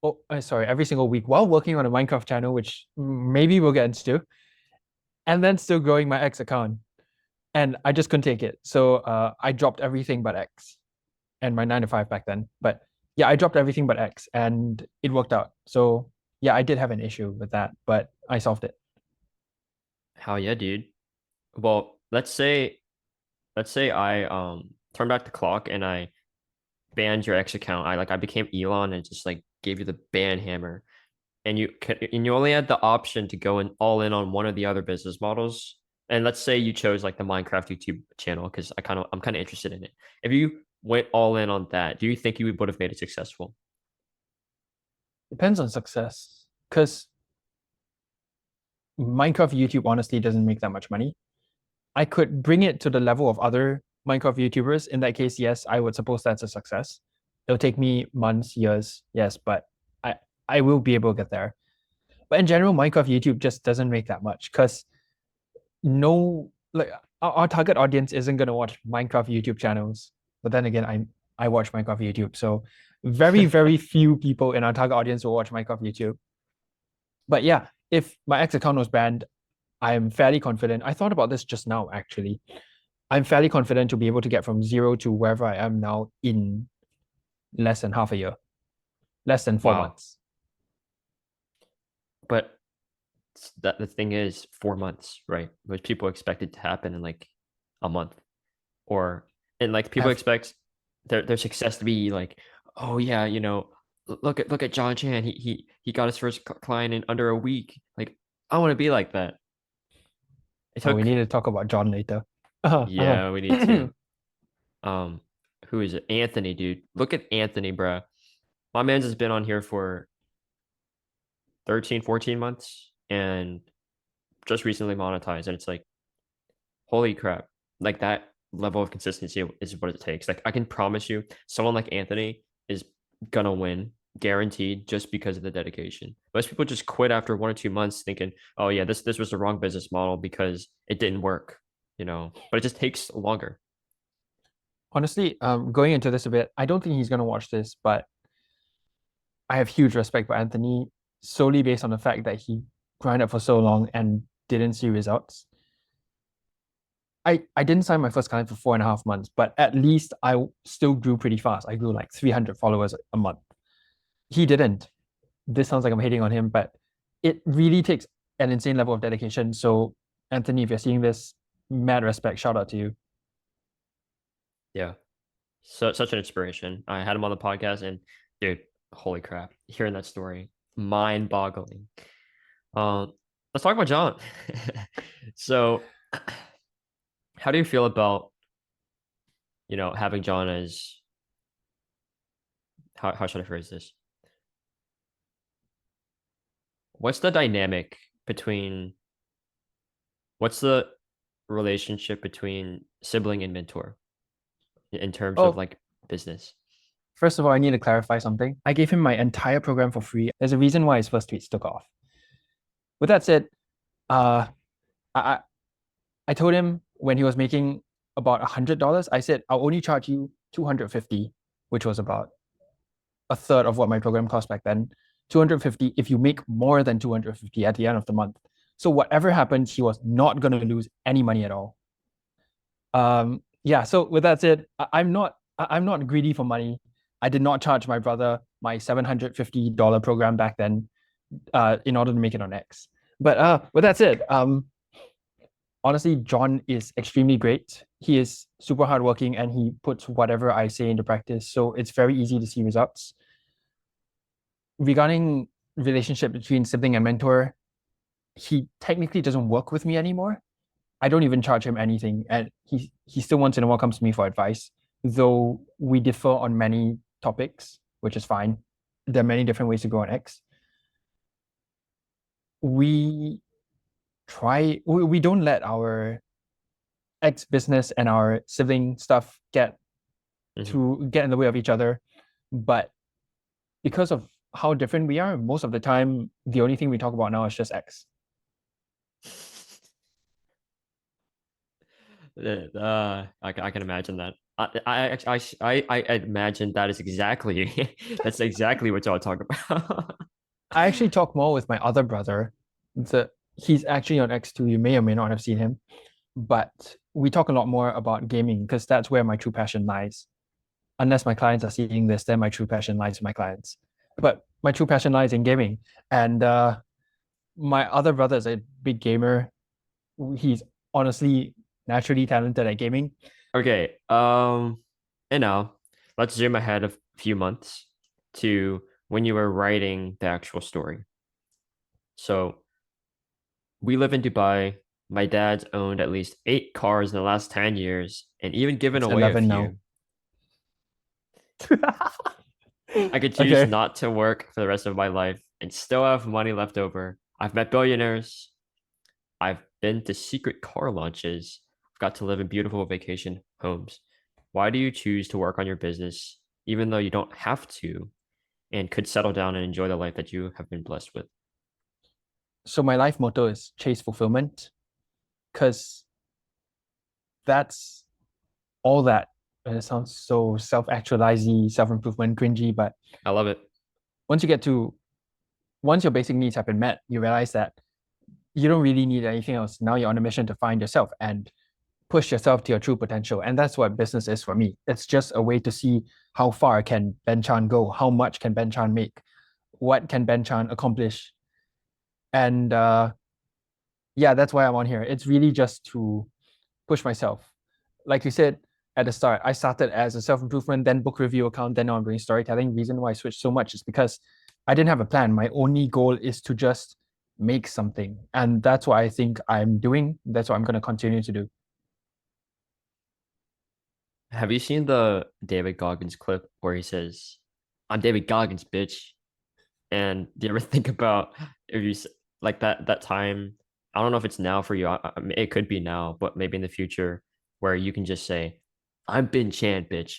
Oh, sorry, every single week while working on a Minecraft channel, which maybe we'll get into, and then still growing my X account. And I just couldn't take it. So I dropped everything but X and my 9 to 5 back then. But yeah, I dropped everything but X and it worked out. So yeah, I did have an issue with that, but I solved it. Hell yeah, dude. Well, let's say I turn back the clock and I banned your X account. I became Elon and just like gave you the ban hammer. And you only had the option to go in all in on one of the other business models. And let's say you chose like the Minecraft YouTube channel because I'm kind of interested in it. If you went all in on that, do you think you would have made it successful? Depends on success. Because Minecraft YouTube honestly doesn't make that much money. I could bring it to the level of other Minecraft YouTubers. In that case, yes, I would suppose that's a success. It'll take me months, years, yes, but I I will be able to get there. But in general, Minecraft YouTube just doesn't make that much because no, like our target audience isn't gonna watch Minecraft YouTube channels. But then again, I watch Minecraft YouTube, so very few people in our target audience will watch Minecraft YouTube. But yeah, if my X account was banned, I'm fairly confident. I thought about this just now, actually. I'm fairly confident to be able to get from zero to wherever I am now in less than half a year, less than four Wow. months. But that the thing is 4 months, right? Which people expect it to happen in like a month. Or and like people Have expect their success to be like, oh yeah, look at John Chan. He got his first client in under a week. Like I want to be like that. It Oh, we took, need to talk about John later. Uh-huh, yeah, we need uh-huh. to. Um, who is it? Anthony, dude. Look at Anthony, bruh. My man's has been on here for 13, 14 months and just recently monetized. And it's like, holy crap. Like that level of consistency is what it takes. Like I can promise you, someone like Anthony is gonna win, guaranteed, just because of the dedication. Most people just quit after 1 or 2 months thinking, oh yeah, this was the wrong business model because it didn't work, But it just takes longer. Honestly, going into this a bit, I don't think he's gonna watch this, but I have huge respect for Anthony solely based on the fact that he grinded for so long and didn't see results. I didn't sign my first client for 4.5 months, but at least I still grew pretty fast. I grew like 300 followers a month. He didn't. This sounds like I'm hating on him, but it really takes an insane level of dedication. So, Anthony, if you're seeing this, mad respect, shout out to you. Yeah. Such an inspiration. I had him on the podcast and dude, holy crap. Hearing that story, mind-boggling. Um, let's talk about John. So, how do you feel about, having John as how should I phrase this? What's the dynamic between what's the relationship between sibling and mentor in terms of Oh, like business? first of all, I need to clarify something. I gave him my entire program for free. There's a reason why his first tweets took off. With that said, uh, I I told him when he was making about $100, I said I'll only charge you 250, which was about a third of what my program cost back then. 250 if you make more than 250 at the end of the month. So whatever happens, he was not going to lose any money at all. Yeah. So with that said, I'm not greedy for money. I did not charge my brother my $750 program back then, in order to make it on X. But with that said, honestly, John is extremely great. He is super hardworking and he puts whatever I say into practice. So it's very easy to see results. Regarding relationship between sibling and mentor, he technically doesn't work with me anymore. I don't even charge him anything, and he still once in a while comes to me for advice, though we differ on many topics, which is fine. There are many different ways to go on X. We we don't let our X business and our sibling stuff Mhm. get in the way of each other, but because of how different we are, most of the time the only thing we talk about now is just X. I can imagine that. I imagine that is exactly that's exactly what y'all talk about. I actually talk more with my other brother. He's actually on X2. You may or may not have seen him, but we talk a lot more about gaming because that's where my true passion lies. Unless my clients are seeing this, then my true passion lies with my clients. But my true passion lies in gaming. And my other brother is a big gamer. He's honestly naturally talented at gaming. Okay, and now let's zoom ahead a few months to when you were writing the actual story. So we live in Dubai. My dad's owned at least 8 cars in the last 10 years and even given It's away a 11 now. few. I could choose Okay. not to work for the rest of my life and still have money left over. I've met billionaires. I've been to secret car launches. I've got to live in beautiful vacation homes. Why do you choose to work on your business even though you don't have to and could settle down and enjoy the life that you have been blessed with? So my life motto is chase fulfillment because that's all that. And it sounds so self-actualizing, self-improvement, cringy, but I love it. once you get to once your basic needs have been met, you realize that you don't really need anything else. Now you're on a mission to find yourself and push yourself to your true potential. And that's what business is for me. It's just a way to see how far can Ben Chan go, how much can Ben Chan make, what can Ben Chan accomplish. And yeah, that's why I'm on here. It's really just to push myself. Like you said at the start, I started as a self-improvement, then book review account, then now I'm doing storytelling. Reason why I switched so much is because I didn't have a plan. My only goal is to just make something. And that's what I think I'm doing. That's what I'm going to continue to do. Have you seen the David Goggins clip where he says, "I'm David Goggins, bitch"? And do you ever think about if like that time? I don't know if it's now for you. I mean, it could be now, but maybe in the future where you can just say, "I'm Bin Chan, bitch."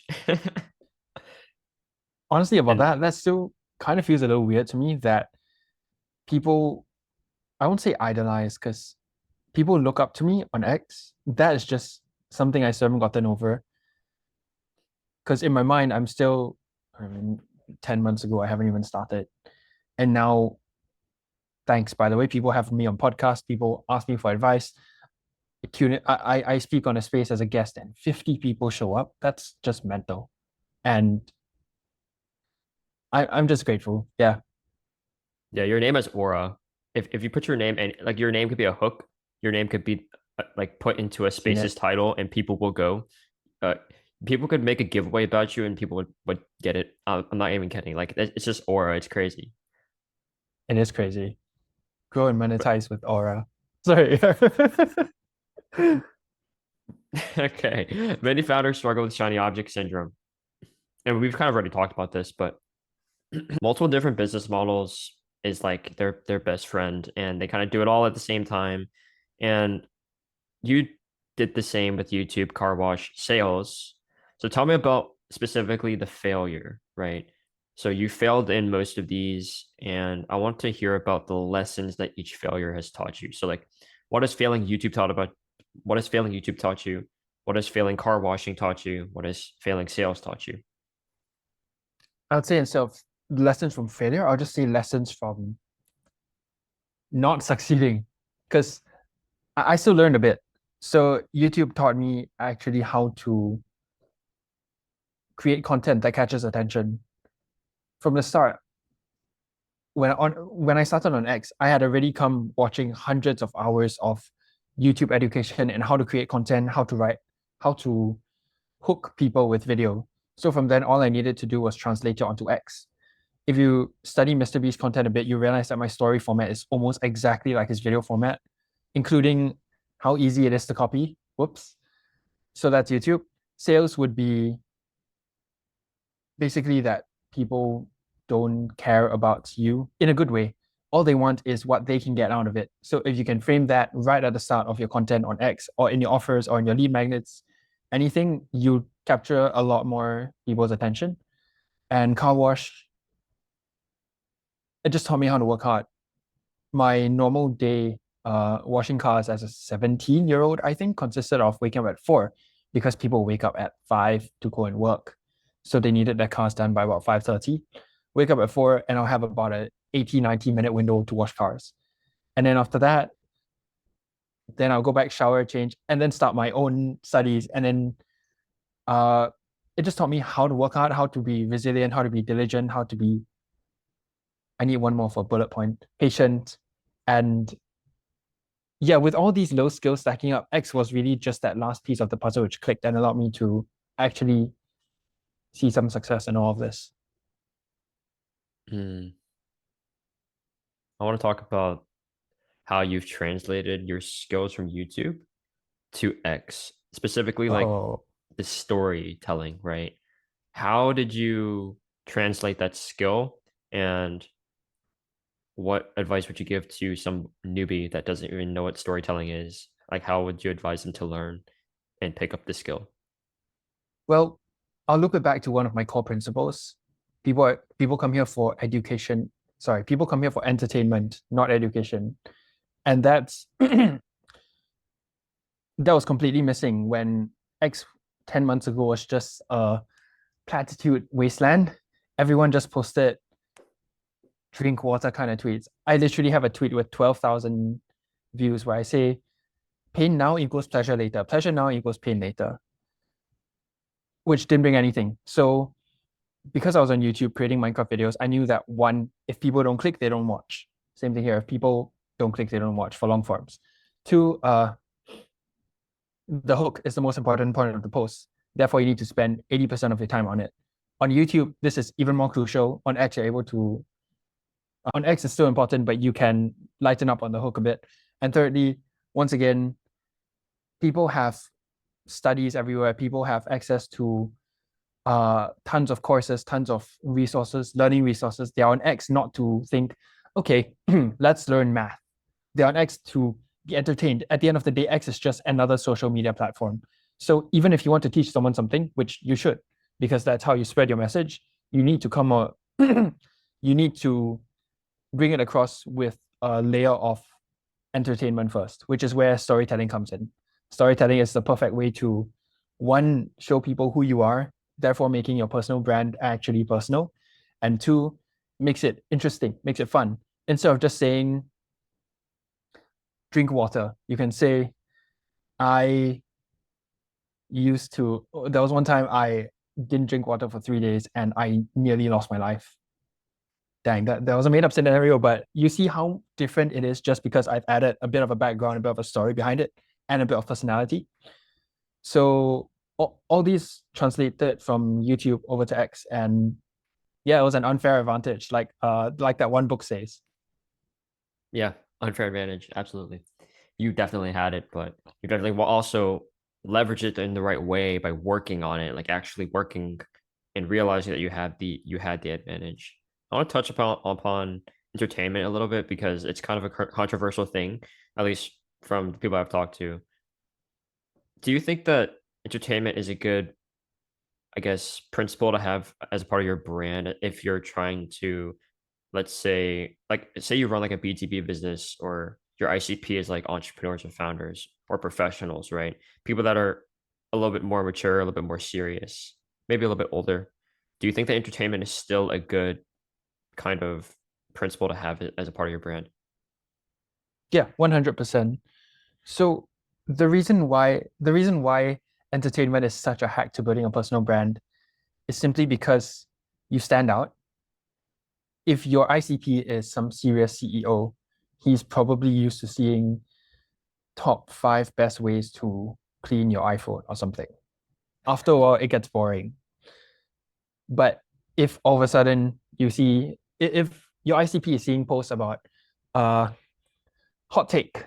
Honestly, about And that still kind of feels a little weird to me that people, I won't say idolize because people look up to me on X. That is just something I still haven't gotten over. Because in my mind, I'm still, I mean, 10 months ago, I haven't even started. And now, thanks, by the way, people have me on podcasts, people ask me for advice. I speak on a space as a guest, and 50 people show up. That's just mental. And I'm just grateful. Yeah, yeah, your name has aura. If you put your name and like your name could be a hook, your name could be like put into a seen space's it. title, and people will go. Uh, People could make a giveaway about you, and people would get it. I'm not even kidding. Like it's just aura. It's crazy. It is crazy. Grow and But monetize with aura. Sorry. okay, many founders struggle with shiny object syndrome, and we've kind of already talked about this, but multiple different business models is like their best friend, and they kind of do it all at the same time. And you did the same with YouTube car wash sales. So tell me about specifically the failure, right? So you failed in most of these, and I want to hear about the lessons that each failure has taught you. So like, what has failing YouTube taught about? What has failing YouTube taught you? What has failing car washing taught you? What has failing sales taught you? I'd say instead of lessons from failure, I'll just say lessons from not succeeding. Because I still learned a bit. So YouTube taught me actually how to create content that catches attention. From the start, when I started on X, I had already come watching hundreds of hours of YouTube education and how to create content, how to write, how to hook people with video. So from then, all I needed to do was translate it onto X. If you study Mr. Beast's content a bit, you realize that my story format is almost exactly like his video format, including how easy it is to copy. Whoops. So that's YouTube. Sales would be basically that people don't care about you in a good way. All they want is what they can get out of it. So if you can frame that right at the start of your content on X or in your offers or in your lead magnets, anything, you capture a lot more people's attention. And car wash, it just taught me how to work hard. My normal day washing cars as a 17-year-old, I think, consisted of waking up at 4 because people wake up at 5 to go and work. So they needed their cars done by about 5:30. Wake up at 4 and I'll have about a 80, 90-minute window to wash cars. And then after that, then I'll go back, shower, change, and then start my own studies. And then uh, it just taught me how to work hard, how to be resilient, how to be diligent, how to be, I need one more for bullet point, patient. And yeah, with all these low skills stacking up, X was really just that last piece of the puzzle which clicked and allowed me to actually see some success in all of this. Hmm. I want to talk about how you've translated your skills from YouTube to X, specifically like Oh, the storytelling, right? How did you translate that skill, and what advice would you give to some newbie that doesn't even know what storytelling is? Like, how would you advise them to learn and pick up the skill? well, I'll loop it back to one of my core principles. People come here for education. Sorry, people come here for entertainment, not education. And that's that was completely missing when X 10 months ago was just a platitude wasteland. Everyone just posted drink water kind of tweets. I literally have a tweet with 12,000 views where I say pain now equals pleasure later. Pleasure now equals pain later, which didn't bring anything. So because I was on YouTube creating Minecraft videos, I knew that one, if people don't click, they don't watch. Same thing here. If people don't click, they don't watch for long forms. Two, the hook is the most important part of the post. Therefore, you need to spend 80% of your time on it. On YouTube, this is even more crucial. On X, you're able to. On X, it's still important, but you can lighten up on the hook a bit. And thirdly, once again, people have studies everywhere. People have access to tons of courses, tons of resources, learning resources. They're on X not to think, okay, let's learn math. They're on X to be entertained. At the end of the day, X is just another social media platform. So even if you want to teach someone something, which you should, because that's how you spread your message, you need to come up, you need to bring it across with a layer of entertainment first, which is where storytelling comes in. Storytelling is the perfect way to, one, show people who you are, therefore making your personal brand actually personal, and two, makes it interesting, makes it fun. Instead of just saying, drink water, you can say, I used to, there was one time I didn't drink water for 3 days and I nearly lost my life. Dang, that was a made up scenario, but you see how different it is just because I've added a bit of a background, a bit of a story behind it, and a bit of personality. So all these translated from YouTube over to X, and yeah, it was an unfair advantage, like that one book says. Yeah, unfair advantage. Absolutely. You definitely had it, but you definitely will also leverage it in the right way by working on it, like actually working and realizing that you had the advantage. I want to touch upon entertainment a little bit because it's kind of a controversial thing, at least from the people I've talked to. Do you think that entertainment is a good, I guess, principle to have as a part of your brand if you're trying to, let's say, like, say you run like a B2B business or your ICP is like entrepreneurs or founders or professionals, right? People that are a little bit more mature, a little bit more serious, maybe a little bit older. Do you think that entertainment is still a good kind of principle to have it as a part of your brand? Yeah, 100%. So the reason why entertainment is such a hack to building a personal brand is simply because you stand out. If your ICP is some serious CEO, he's probably used to seeing top 5 best ways to clean your iPhone or something. After a while, it gets boring. But if all of a sudden you see, if your ICP is seeing posts about uh hot take,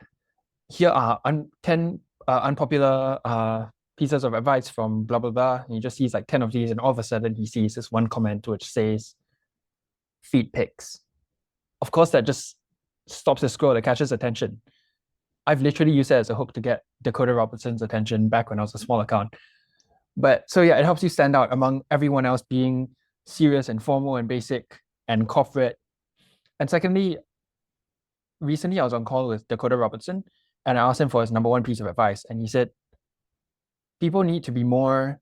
here are 10 unpopular pieces of advice from blah blah blah, and he just sees like 10 of these, and all of a sudden he sees this one comment which says feed pics. Of course, that just stops the scroll, that catches attention. I've literally used it as a hook to get Dakota Robertson's attention back when I was a small account. But so yeah, it helps you stand out among everyone else being serious and formal and basic and corporate. And secondly, recently I was on call with Dakota Robertson and I asked him for his number one piece of advice. And he said, people need to be more,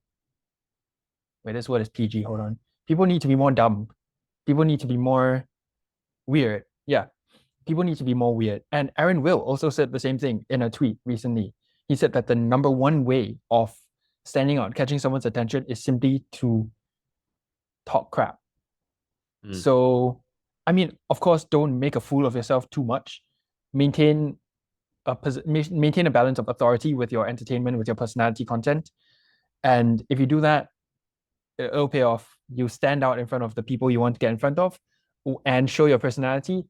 wait, this word is PG, hold on. People need to be more dumb. People need to be more weird. Yeah, people need to be more weird. And Aaron Will also said the same thing in a tweet recently. He said that the number one way of standing out, catching someone's attention is simply to talk crap. Mm. So, I mean, of course, don't make a fool of yourself too much. Maintain maintain a balance of authority with your entertainment, with your personality content. And if you do that, it'll pay off. You stand out in front of the people you want to get in front of and show your personality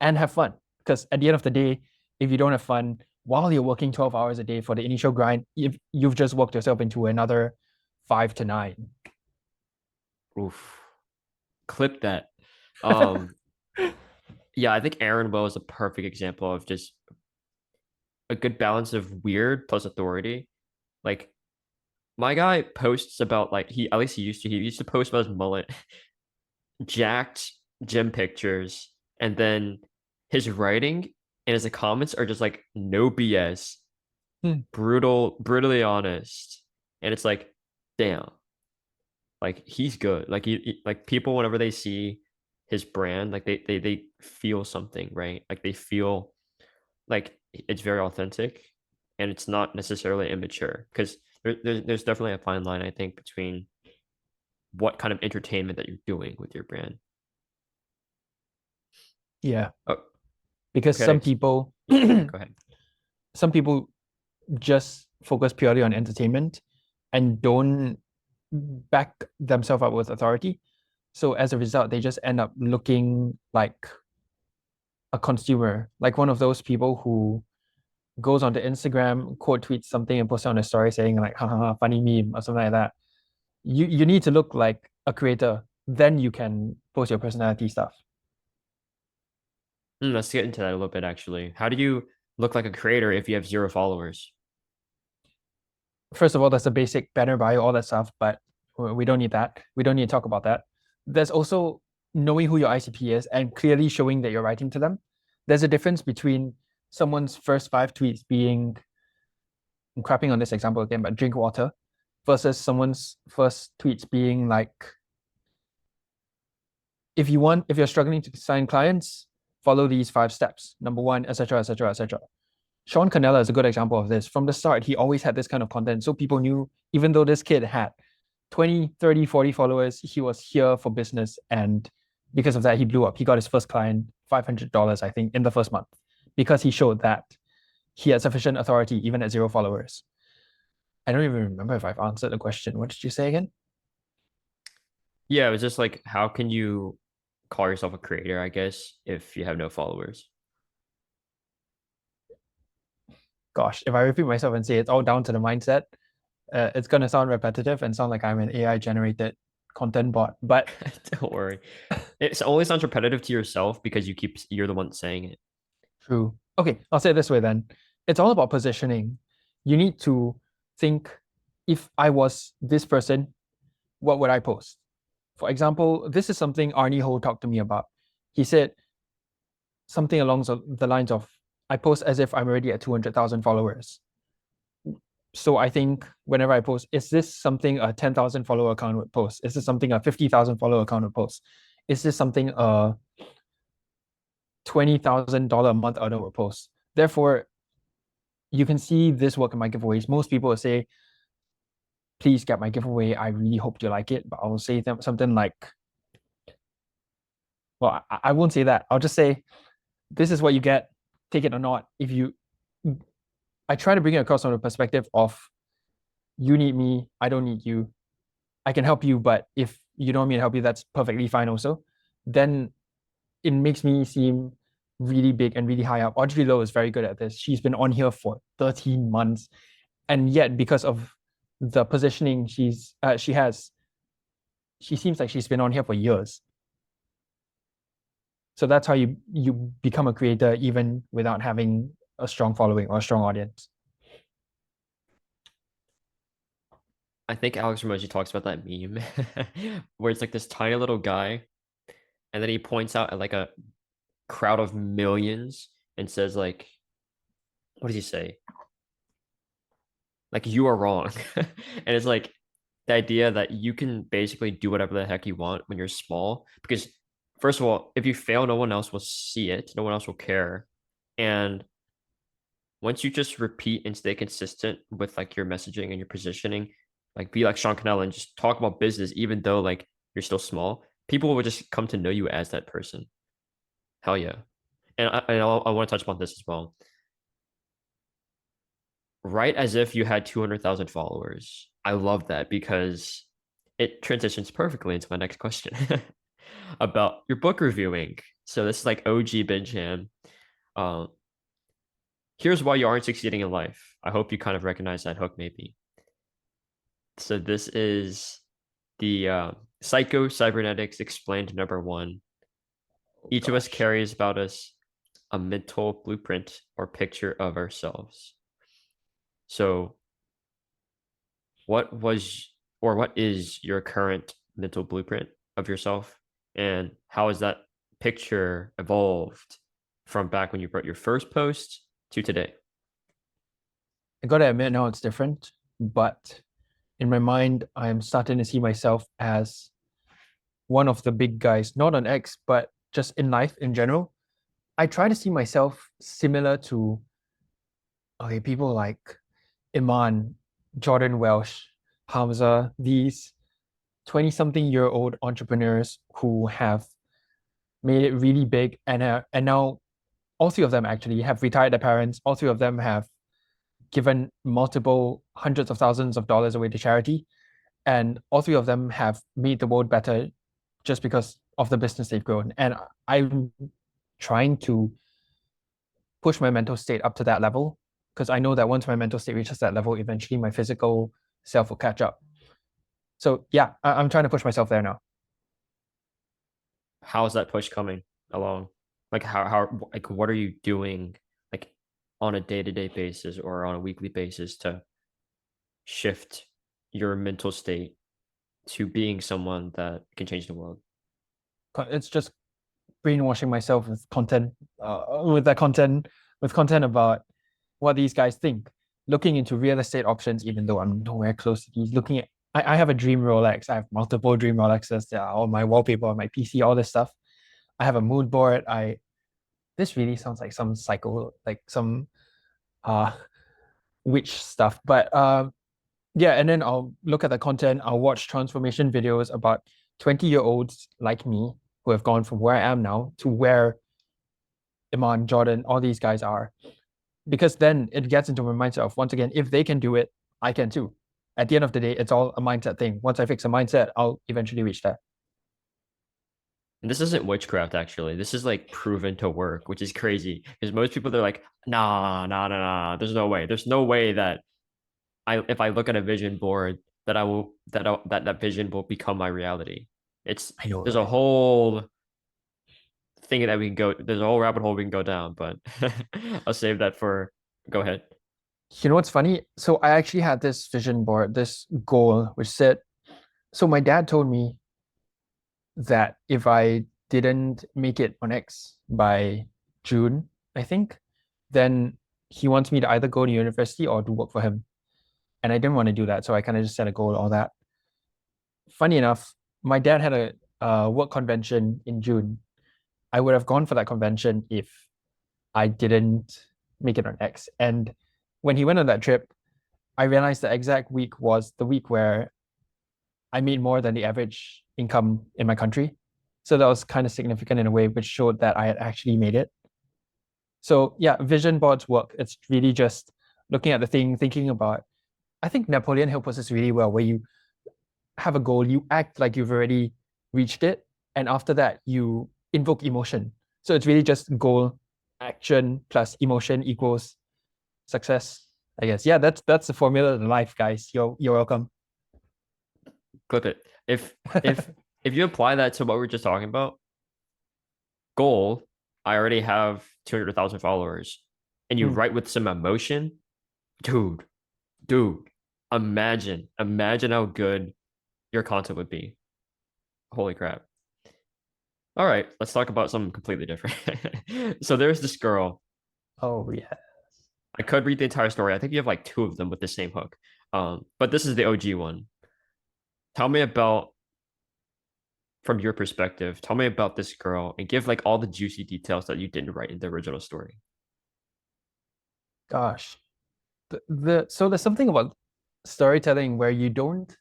and have fun. Because at the end of the day, if you don't have fun while you're working 12 hours a day for the initial grind, you've just worked yourself into another 5 to 9. Oof. Clip that. Um, yeah, I think Aaron Will is a perfect example of just a good balance of weird plus authority. Like my guy posts about like he at least he used to post about his mullet, jacked gym pictures, and then his writing and his comments are just like no BS, brutally honest, and it's like, damn, like he's good. Like like people whenever they see his brand, like they feel something, right? Like they feel like it's very authentic and it's not necessarily immature because there's definitely a fine line I think between what kind of entertainment that you're doing with your brand. Yeah, Oh, because okay. Yeah, go ahead. some people just focus purely on entertainment and don't back themselves up with authority. So as a result, they just end up looking like a consumer, like one of those people who goes onto Instagram, quote tweets something and posts it on a story saying like, haha, funny meme or something like that. You need to look like a creator. Then you can post your personality stuff. Let's get into that a little bit, actually. How do you look like a creator if you have 0 followers? First of all, there's a basic banner bio, all that stuff, but we don't need that. We don't need to talk about that. There's also knowing who your ICP is and clearly showing that you're writing to them. There's a difference between someone's first 5 tweets being, I'm crapping on this example again, but drink water, versus someone's first tweets being like, if you're struggling to sign clients, follow these 5 steps. Number one, etc., etc., etc. Sean Canella is a good example of this. From the start, he always had this kind of content. So people knew, even though this kid had 20, 30, 40 followers, he was here for business. And because of that, he blew up. He got his first client, $500, I think, in the first month, because he showed that he had sufficient authority, even at 0 followers. I don't even remember if I've answered the question. What did you say again? Yeah, it was just like, how can you call yourself a creator, I guess, if you have no followers? Gosh, if I repeat myself and say it's all down to the mindset, it's going to sound repetitive and sound like I'm an AI generated content bot. But Don't worry. It always sounds repetitive to yourself because you're the one saying it. true. Okay, I'll say it this way then. It's all about positioning. You need to think, if I was this person, what would I post? For example, this is something Arnie Ho talked to me about. He said something along the lines of, I post as if I'm already at 200,000 followers. So I think whenever I post, is this something a 10,000 follower account would post? Is this something a 50,000 follower account would post? Is this something a $20,000 a month earner would post? Therefore, you can see this work in my giveaways. Most people will say, please get my giveaway. I really hope you like it. But I'll say something like, well, I won't say that. I'll just say, this is what you get, take it or not. I try to bring it across from the perspective of, you need me, I don't need you. I can help you, but if you don't want me to help you, that's perfectly fine also. Then it makes me seem really big and really high up. Audrey Lowe is very good at this. She's been on here for 13 months. And yet, because of the positioning she has, she seems like she's been on here for years. So that's how you become a creator even without having a strong following or a strong audience. I think Alex Ramosi talks about that meme where it's like this tiny little guy, and then he points out at like a crowd of millions and says like, what does he say? Like, you are wrong. And it's like the idea that you can basically do whatever the heck you want when you're small. Because first of all, if you fail, no one else will see it, no one else will care. And once you just repeat and stay consistent with like your messaging and your positioning, like be like Sean Cannell and just talk about business, even though like you're still small, people will just come to know you as that person. Hell yeah. And I want to touch upon this as well. Right as if you had 200,000 followers. I love that because it transitions perfectly into my next question about your book reviewing. So this is like OG Binge Ham. Um, Here's why you aren't succeeding in life. I hope you kind of recognize that hook, maybe. So this is the Psycho Cybernetics Explained #1. Each of us Gosh. carries about us a mental blueprint or picture of ourselves. So what is your current mental blueprint of yourself? And how has that picture evolved from back when you wrote your first post to today? I gotta admit now it's different, but in my mind, I'm starting to see myself as one of the big guys, not on X, but just in life in general. I try to see myself similar to, okay, people like Iman, Jordan Welsh, Hamza, these 20-something-year-old entrepreneurs who have made it really big, and now all 3 of them actually have retired their parents. All 3 of them have given multiple hundreds of thousands of dollars away to charity, and all 3 of them have made the world better just because of the business they've grown. And I'm trying to push my mental state up to that level because I know that once my mental state reaches that level, eventually my physical self will catch up. So yeah, I'm trying to push myself there now. How is that push coming along? Like how like what are you doing like on a day-to-day basis or on a weekly basis to shift your mental state to being someone that can change the world? It's just brainwashing myself with that content, with content about what these guys think. Looking into real estate options, even though I'm nowhere close to these. Looking at, I have a dream Rolex. I have multiple dream Rolexes. They are on my wallpaper, on my PC, all this stuff. I have a mood board. This really sounds like some cycle, like some uh witch stuff. But yeah, and then I'll look at the content. I'll watch transformation videos about 20-year-olds like me who have gone from where I am now to where Iman, Jordan, all these guys are. Because then it gets into my mindset of once again, if they can do it, I can too. At the end of the day, it's all a mindset thing. Once I fix a mindset, I'll eventually reach that. And this isn't witchcraft, actually. This is like proven to work, which is crazy. Because most people they're like, nah, nah, nah, nah. There's no way. There's no way that if I look at a vision board that that vision will become my reality. It's I know, there's a right? whole thing that we can go. There's a whole rabbit hole we can go down, but I'll save that for. Go ahead. You know what's funny? So I actually had this vision board, this goal, which said, so my dad told me that if I didn't make it on X by June, I think, then he wants me to either go to university or do work for him. And I didn't want to do that. So I kind of just set a goal, all that. Funny enough, my dad had a work convention in June. I would have gone for that convention if I didn't make it on X. And when he went on that trip, I realized the exact week was the week where I made more than the average income in my country. So that was kind of significant in a way, which showed that I had actually made it. So yeah, vision boards work. It's really just looking at the thing, thinking about. I think Napoleon Hill puts this really well, where you have a goal, you act like you've already reached it, and after that, you invoke emotion. So it's really just goal, action plus emotion equals success. I guess. Yeah, that's the formula of life, guys. You're welcome. Clip it. If you apply that to what we were just talking about, goal, I already have 200,000 followers, and you Hmm. write with some emotion, dude, dude. Imagine how good your content would be. Holy crap. All right, let's talk about something completely different. So there's this girl. Oh yeah. I could read the entire story. I think you have like two of them with the same hook. But this is the OG one. Tell me about, from your perspective, tell me about this girl and give like all the juicy details that you didn't write in the original story. Gosh. So there's something about storytelling where you don't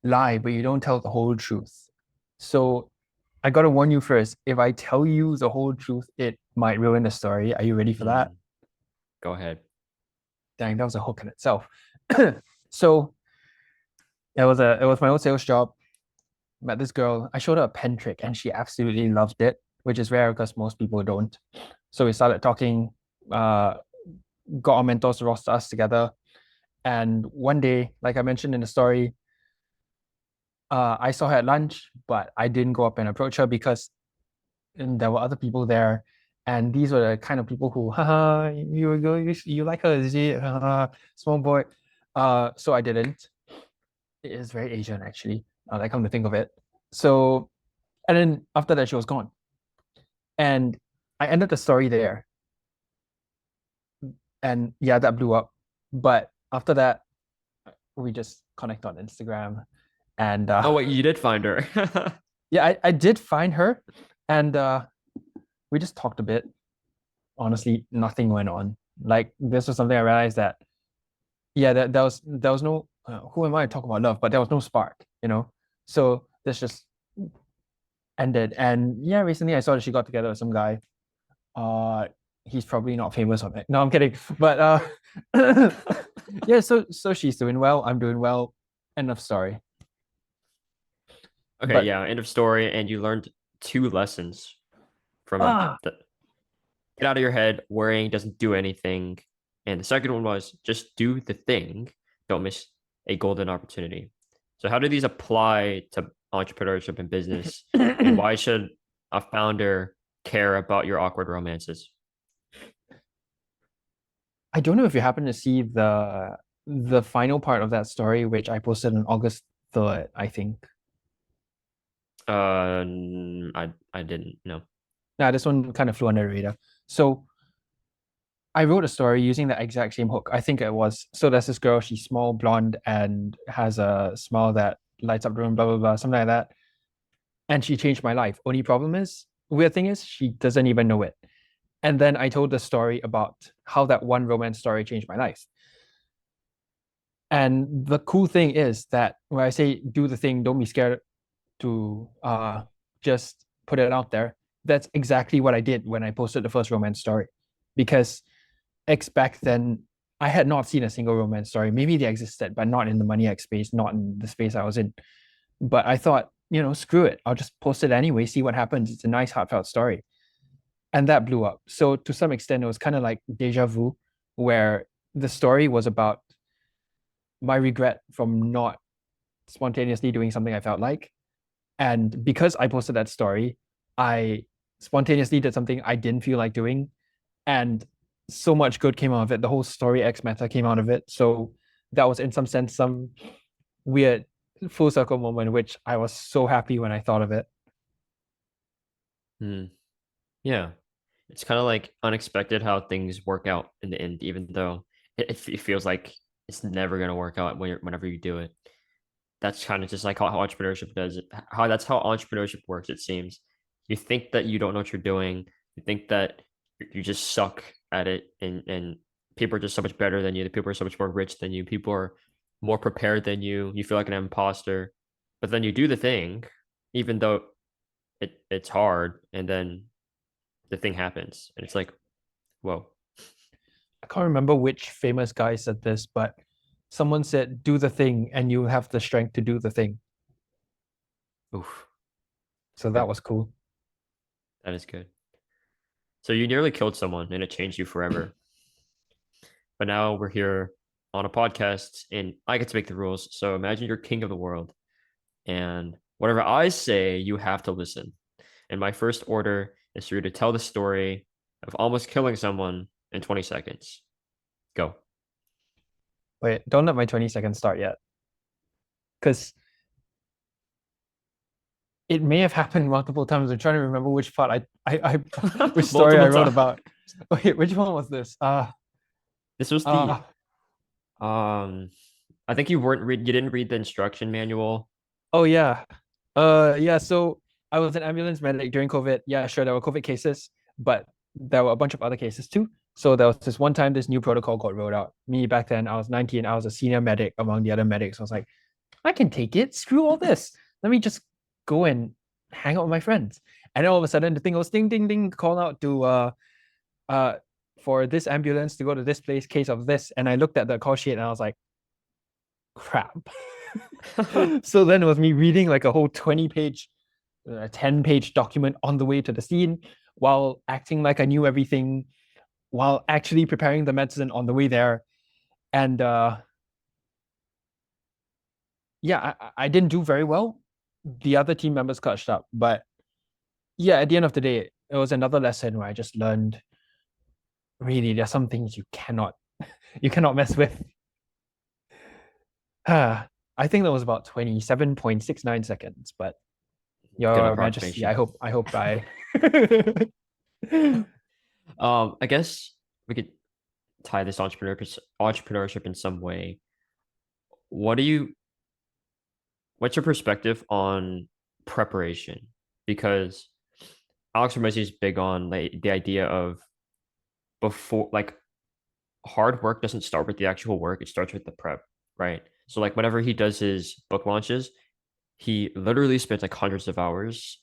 lie, but you don't tell the whole truth. So I gotta warn you first. If I tell you the whole truth, it might ruin the story. Are you ready for that? Go ahead. Dang, that was a hook in itself. So it was my old sales job. Met this girl. I showed her a pen trick and she absolutely loved it, which is rare because most people don't. So we started talking, uh, got our mentors to roster us together. And one day, like I mentioned in the story, I saw her at lunch, but I didn't go up and approach her because there were other people there. And these were the kind of people who, haha, you like her, is it? Haha, small boy. So I didn't. It is very Asian, actually. I come to think of it. So, and then after that, she was gone. And I ended the story there. And yeah, that blew up. But after that, we just connect on Instagram. And Oh wait, you did find her. yeah, I did find her. And we just talked a bit. Honestly, nothing went on. Like this was something I realized that yeah, there was no who am I to talk about love, but there was no spark. So this just ended. And yeah, recently I saw that she got together with some guy. Uh he's probably not famous on it. No, I'm kidding. But yeah, so she's doing well, I'm doing well. End of story. Okay, But yeah, end of story. And you learned two lessons from ah the. get out of your head. Worrying doesn't do anything. And the second one was just do the thing. Don't miss a golden opportunity. So how do these apply to entrepreneurship and business? And why should a founder care about your awkward romances? I don't know if you happen to see the final part of that story, which I posted on August 3rd, I think. I didn't know. Nah, this one kind of flew under the radar. So I wrote a story using the exact same hook. I think it was, so there's this girl, she's small, blonde, and has a smile that lights up the room, blah, blah, blah, something like that. And she changed my life. Only problem is, weird thing is, she doesn't even know it. And then I told the story about how that one romance story changed my life. And the cool thing is that when I say do the thing, don't be scared to just put it out there. That's exactly what I did when I posted the first romance story. Because back then, I had not seen a single romance story. Maybe they existed, but not in the Money X space, not in the space I was in. But I thought, screw it. I'll just post it anyway, see what happens. It's a nice, heartfelt story. And that blew up. So to some extent, it was kind of like deja vu, where the story was about my regret from not spontaneously doing something I felt like. And because I posted that story, I spontaneously did something I didn't feel like doing. And so much good came out of it. The whole story X meta came out of it. So that was, in some sense, some weird full circle moment, which I was so happy when I thought of it. Hmm. Yeah. It's kind of like unexpected how things work out in the end, even though it feels like it's never going to work out whenever you do it. That's kind of just like how entrepreneurship does it. How that's how entrepreneurship works, it seems. You think that you don't know what you're doing. You think that you just suck at it, and people are just so much better than you. The people are so much more rich than you. People are more prepared than you. You feel like an imposter, but then you do the thing, even though it's hard, and then the thing happens, and it's like, whoa. I can't remember which famous guy said this, but someone said, do the thing and you have the strength to do the thing. Oof. So that Good. was cool. That is good. So you nearly killed someone, and it changed you forever. But now we're here on a podcast, and I get to make the rules. So imagine you're king of the world, and whatever I say, you have to listen. And my first order is for you to tell the story of almost killing someone in 20 seconds. Go. Wait, don't let my 20 seconds start yet. Because it may have happened multiple times. I'm trying to remember which part which story I Multiple wrote times. about. Wait, which one was this? This was the uh, um. I think you didn't read the instruction manual. oh yeah. Yeah, so I was an ambulance medic during COVID. Yeah, sure, there were COVID cases, but there were a bunch of other cases too. So there was this one time this new protocol got rolled out. Me back then, I was 19, I was a senior medic among the other medics. I was like, I can take it. Screw all this. Let me just go and hang out with my friends. And then all of a sudden the thing goes ding ding ding, call out to uh for this ambulance to go to this place, case of this. And I looked at the call sheet and I was like, crap. So then it was me reading like a whole 20-page, 10-page document on the way to the scene while acting like I knew everything, while actually preparing the medicine on the way there. And yeah, I didn't do very well. The other team members clutched up. But yeah, at the end of the day, it was another lesson where I just learned really there's some things you cannot mess with. I think that was about 27.69 seconds, but Good Your Majesty, approximation. I I guess we could tie this entrepreneurship in some way. What do you what's your perspective on preparation? Because Alex Ramosi is big on like the idea of before like hard work doesn't start with the actual work, it starts with the prep, right? So like whenever he does his book launches, he literally spends like hundreds of hours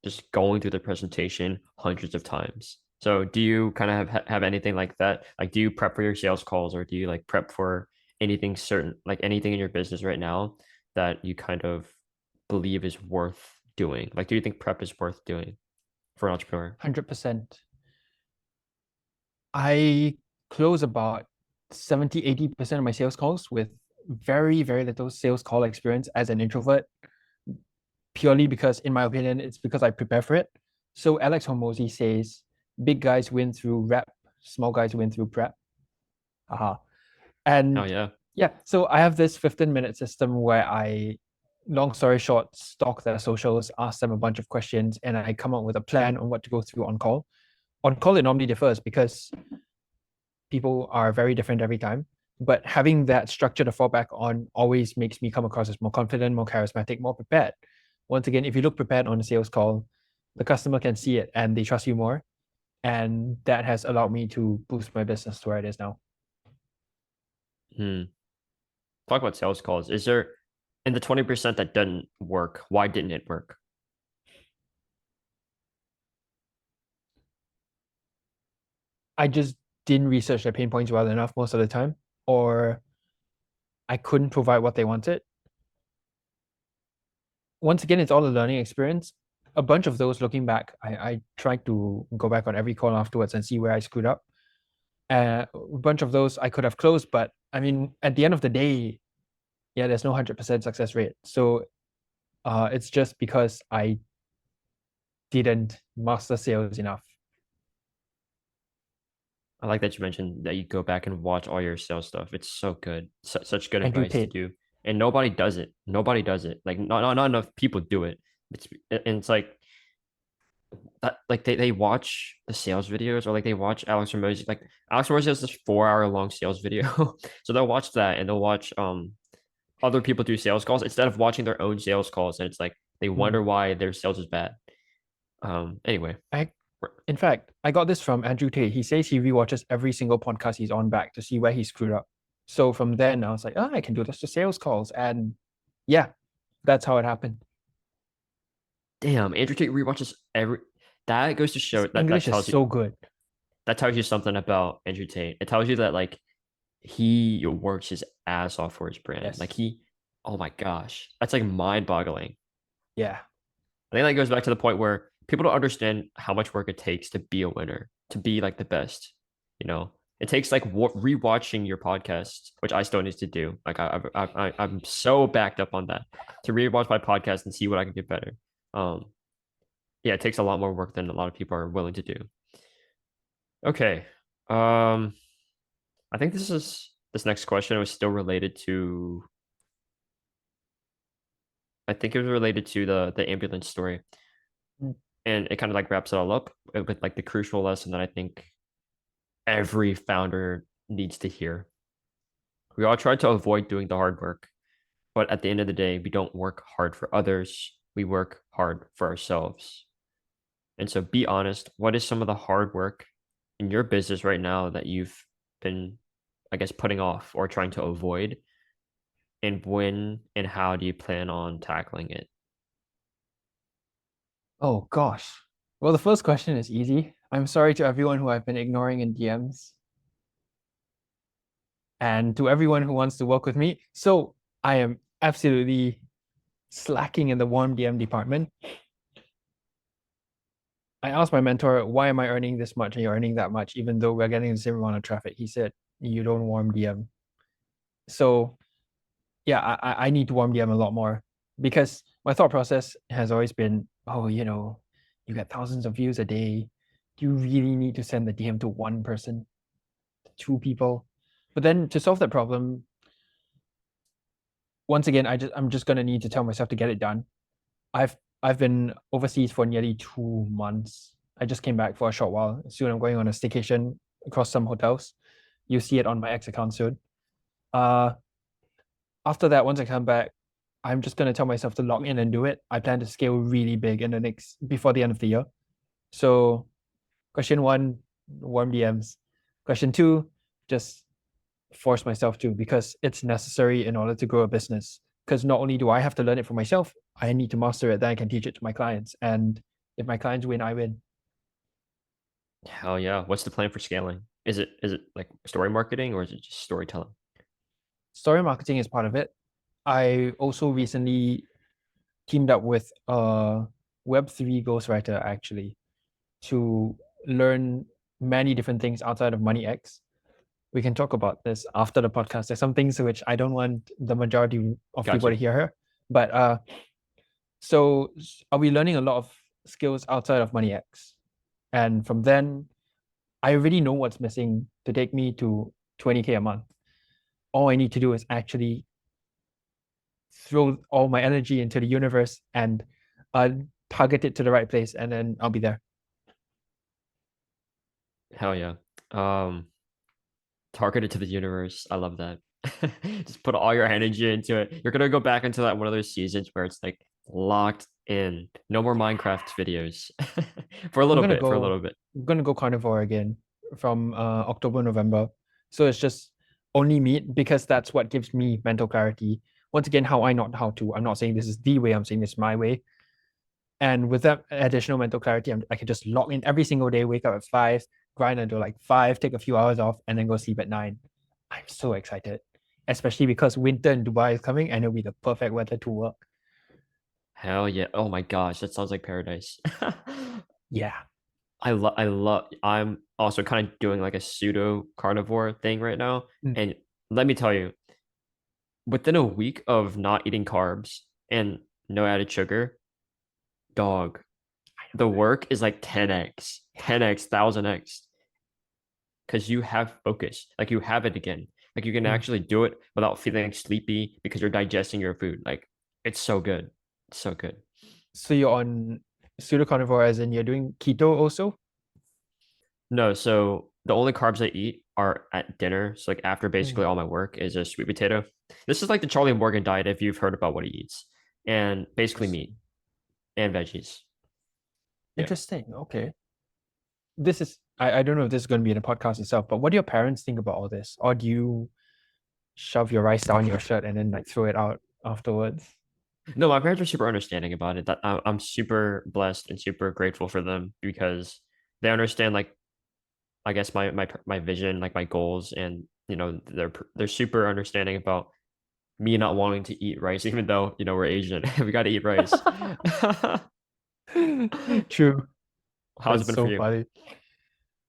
just going through the presentation hundreds of times. So do you kind of have anything like that? Like do you prep for your sales calls, or do you like prep for anything certain, like anything in your business right now that you kind of believe is worth doing? Like do you think prep is worth doing for an entrepreneur? 100%. I close about 70-80% of my sales calls with very, very little sales call experience as an introvert, purely because, in my opinion, it's because I prepare for it. So Alex Hormozy says, big guys win through rep, small guys win through prep. Haha. Oh And yeah. yeah, so I have this 15-minute system where I, long story short, stalk their socials, ask them a bunch of questions, and I come up with a plan on what to go through on call. On call, it normally differs because people are very different every time. But having that structure to fall back on always makes me come across as more confident, more charismatic, more prepared. Once again, if you look prepared on a sales call, the customer can see it and they trust you more. And that has allowed me to boost my business to where it is now. Hmm. Talk about sales calls. Is there in the 20% that didn't work, why didn't it work? I just didn't research their pain points well enough most of the time, or I couldn't provide what they wanted. Once again, it's all a learning experience. A bunch of those looking back, I tried to go back on every call afterwards and see where I screwed up. A bunch of those I could have closed, but I mean, at the end of the day, yeah, there's no 100% success rate. So it's just because I didn't master sales enough. I like that you mentioned that you go back and watch all your sales stuff. It's so good. Such good Andrew advice to Tate. do. And nobody does it. Nobody does it. Like not enough people do it. And it's like that like they watch the sales videos or like they watch Alex Ramosi has this 4 hour long sales video. So they'll watch that and they'll watch other people do sales calls instead of watching their own sales calls. And it's like they Hmm. wonder why their sales is bad. Anyway. I, in fact, I got this from Andrew Tate. He says he rewatches every single podcast he's on back to see where he screwed up. So from then, I was like, oh, I can do this to sales calls. And yeah, that's how it happened. Damn, Andrew Tate rewatches every that goes to His show that English is so good. that tells you something about Andrew Tate. It tells you that like he works his ass off for his brand. Like Yes. he, oh my gosh, that's like mind boggling. Yeah. I think that goes back to the point where people don't understand how much work it takes to be a winner, to be like the best. You know, it takes like rewatching your podcast, which I still need to do. Like I'm so backed up on that to rewatch my podcast and see what I can get better. Um, yeah, it takes a lot more work than a lot of people are willing to do. Okay. Um, I think this next question was still related to I think it was related to the ambulance story. Mm. And it kind of like wraps it all up with like the crucial lesson that I think every founder needs to hear. We all try to avoid doing the hard work, but at the end of the day, we don't work hard for others. We work hard for ourselves. And so be honest, what is some of the hard work in your business right now that you've been, I guess, putting off or trying to avoid? And when and how do you plan on tackling it? Oh gosh. Well, the first question is easy. I'm sorry to everyone who I've been ignoring in DMs and to everyone who wants to work with me. So I am absolutely slacking in the warm DM department. I asked my mentor, why am I earning this much and you're earning that much, even though we're getting the same amount of traffic? He said, you don't warm DM. So yeah, I need to warm DM a lot more because my thought process has always been, oh, you get thousands of views a day. Do you really need to send the DM to one person, to two people? But then to solve that problem, once again, I'm just gonna need to tell myself to get it done. I've been overseas for nearly 2 months. I just came back for a short while. Soon I'm going on a staycation across some hotels. You'll see it on my X account soon. Uh, After that, once I come back, I'm just gonna tell myself to log in and do it. I plan to scale really big in the next before the end of the year. So, question one, warm DMs. Question two, just force myself to because it's necessary in order to grow a business. Because not only do I have to learn it for myself, I need to master it. Then I can teach it to my clients. And if my clients win, I win. Hell yeah. What's the plan for scaling? Is it like story marketing or is it just storytelling? Story marketing is part of it. I also recently teamed up with a Web3 ghostwriter actually to learn. many different things outside of Money X. We can talk about this after the podcast. There's some things which I don't want the majority of people to Gotcha. hear her. But so are we learning a lot of skills outside of Money X? And from then, I already know what's missing to take me to 20K a month. All I need to do is actually throw all my energy into the universe and uh, target it to the right place, and then I'll be there. Hell yeah. Um, Targeted to the universe. I love that. Just put all your energy into it. You're gonna go back into that one of those seasons where it's like locked in. No more Minecraft videos. For a I'm little gonna bit, for a go. little bit. I'm gonna go carnivore again from October, November. So it's just only meat because that's what gives me mental clarity. Once again, how I not how to. I'm not saying this is the way. I'm saying this my way. And with that additional mental clarity, I can just log in every single day, wake up at 5, grind until like 5, take a few hours off, and then go sleep at 9. I'm so excited, especially because winter in Dubai is coming and it'll be the perfect weather to work. Hell yeah. Oh my gosh, that sounds like paradise. Yeah. I'm also kind of doing like a pseudo carnivore thing right now. Mm. And let me tell you, within a week of not eating carbs and no added sugar, dog, the work is like 10x, 10x, 1000x. Because you have focus, like you have it again. Like you can Mm. actually do it without feeling sleepy because you're digesting your food. Like it's so good. It's so good. So you're on pseudo carnivore as in you're doing keto also? No, so the only carbs I eat are at dinner. So like after Mm. basically all my work is a sweet potato. This is like the Charlie Morgan diet if you've heard about what he eats. And basically meat Interesting. and veggies. Yeah. Interesting. Okay. This is I don't know if this is going to be in the podcast itself, but what do your parents think about all this? Or do you shove your rice down your shirt and then like throw it out afterwards? No, my parents are super understanding about it. That I'm super blessed and super grateful for them because they understand like I guess my vision, like my goals, and they're super understanding about me not wanting to eat rice, even though we're Asian, we got to eat rice. True. How's it That's been for so you? funny.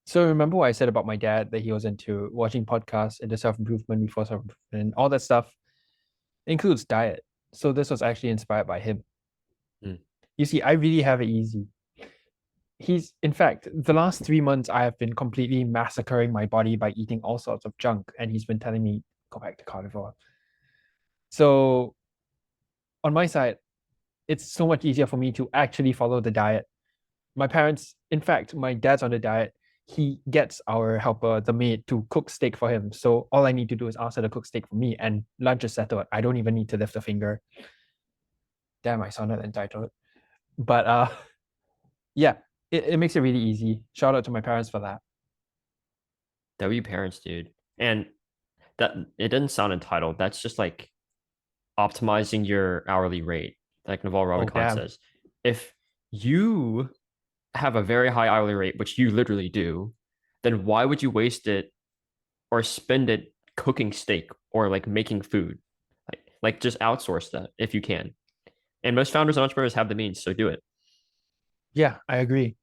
So remember what I said about my dad that he was into watching podcasts into self-improvement before self-improvement, all that stuff includes diet. So this was actually inspired by him. Mm. You see, I really have it easy. He's in fact the last 3 months I have been completely massacring my body by eating all sorts of junk, and he's been telling me go back to carnivore. So on my side, it's so much easier for me to actually follow the diet. My parents, in fact, my dad's on the diet. He gets our helper, the maid, to cook steak for him. So all I need to do is ask her to cook steak for me, and lunch is settled. I don't even need to lift a finger. Damn, I sounded entitled. But yeah, it makes it really easy. Shout out to my parents for that. W parents, dude, and that it doesn't sound entitled. That's just like optimizing your hourly rate, like Naval Oh Ravikant damn. says. If you have a very high hourly rate, which you literally do, then why would you waste it or spend it cooking steak or like making food? Like just outsource that if you can. And most founders and entrepreneurs have the means, so do it. Yeah, I agree.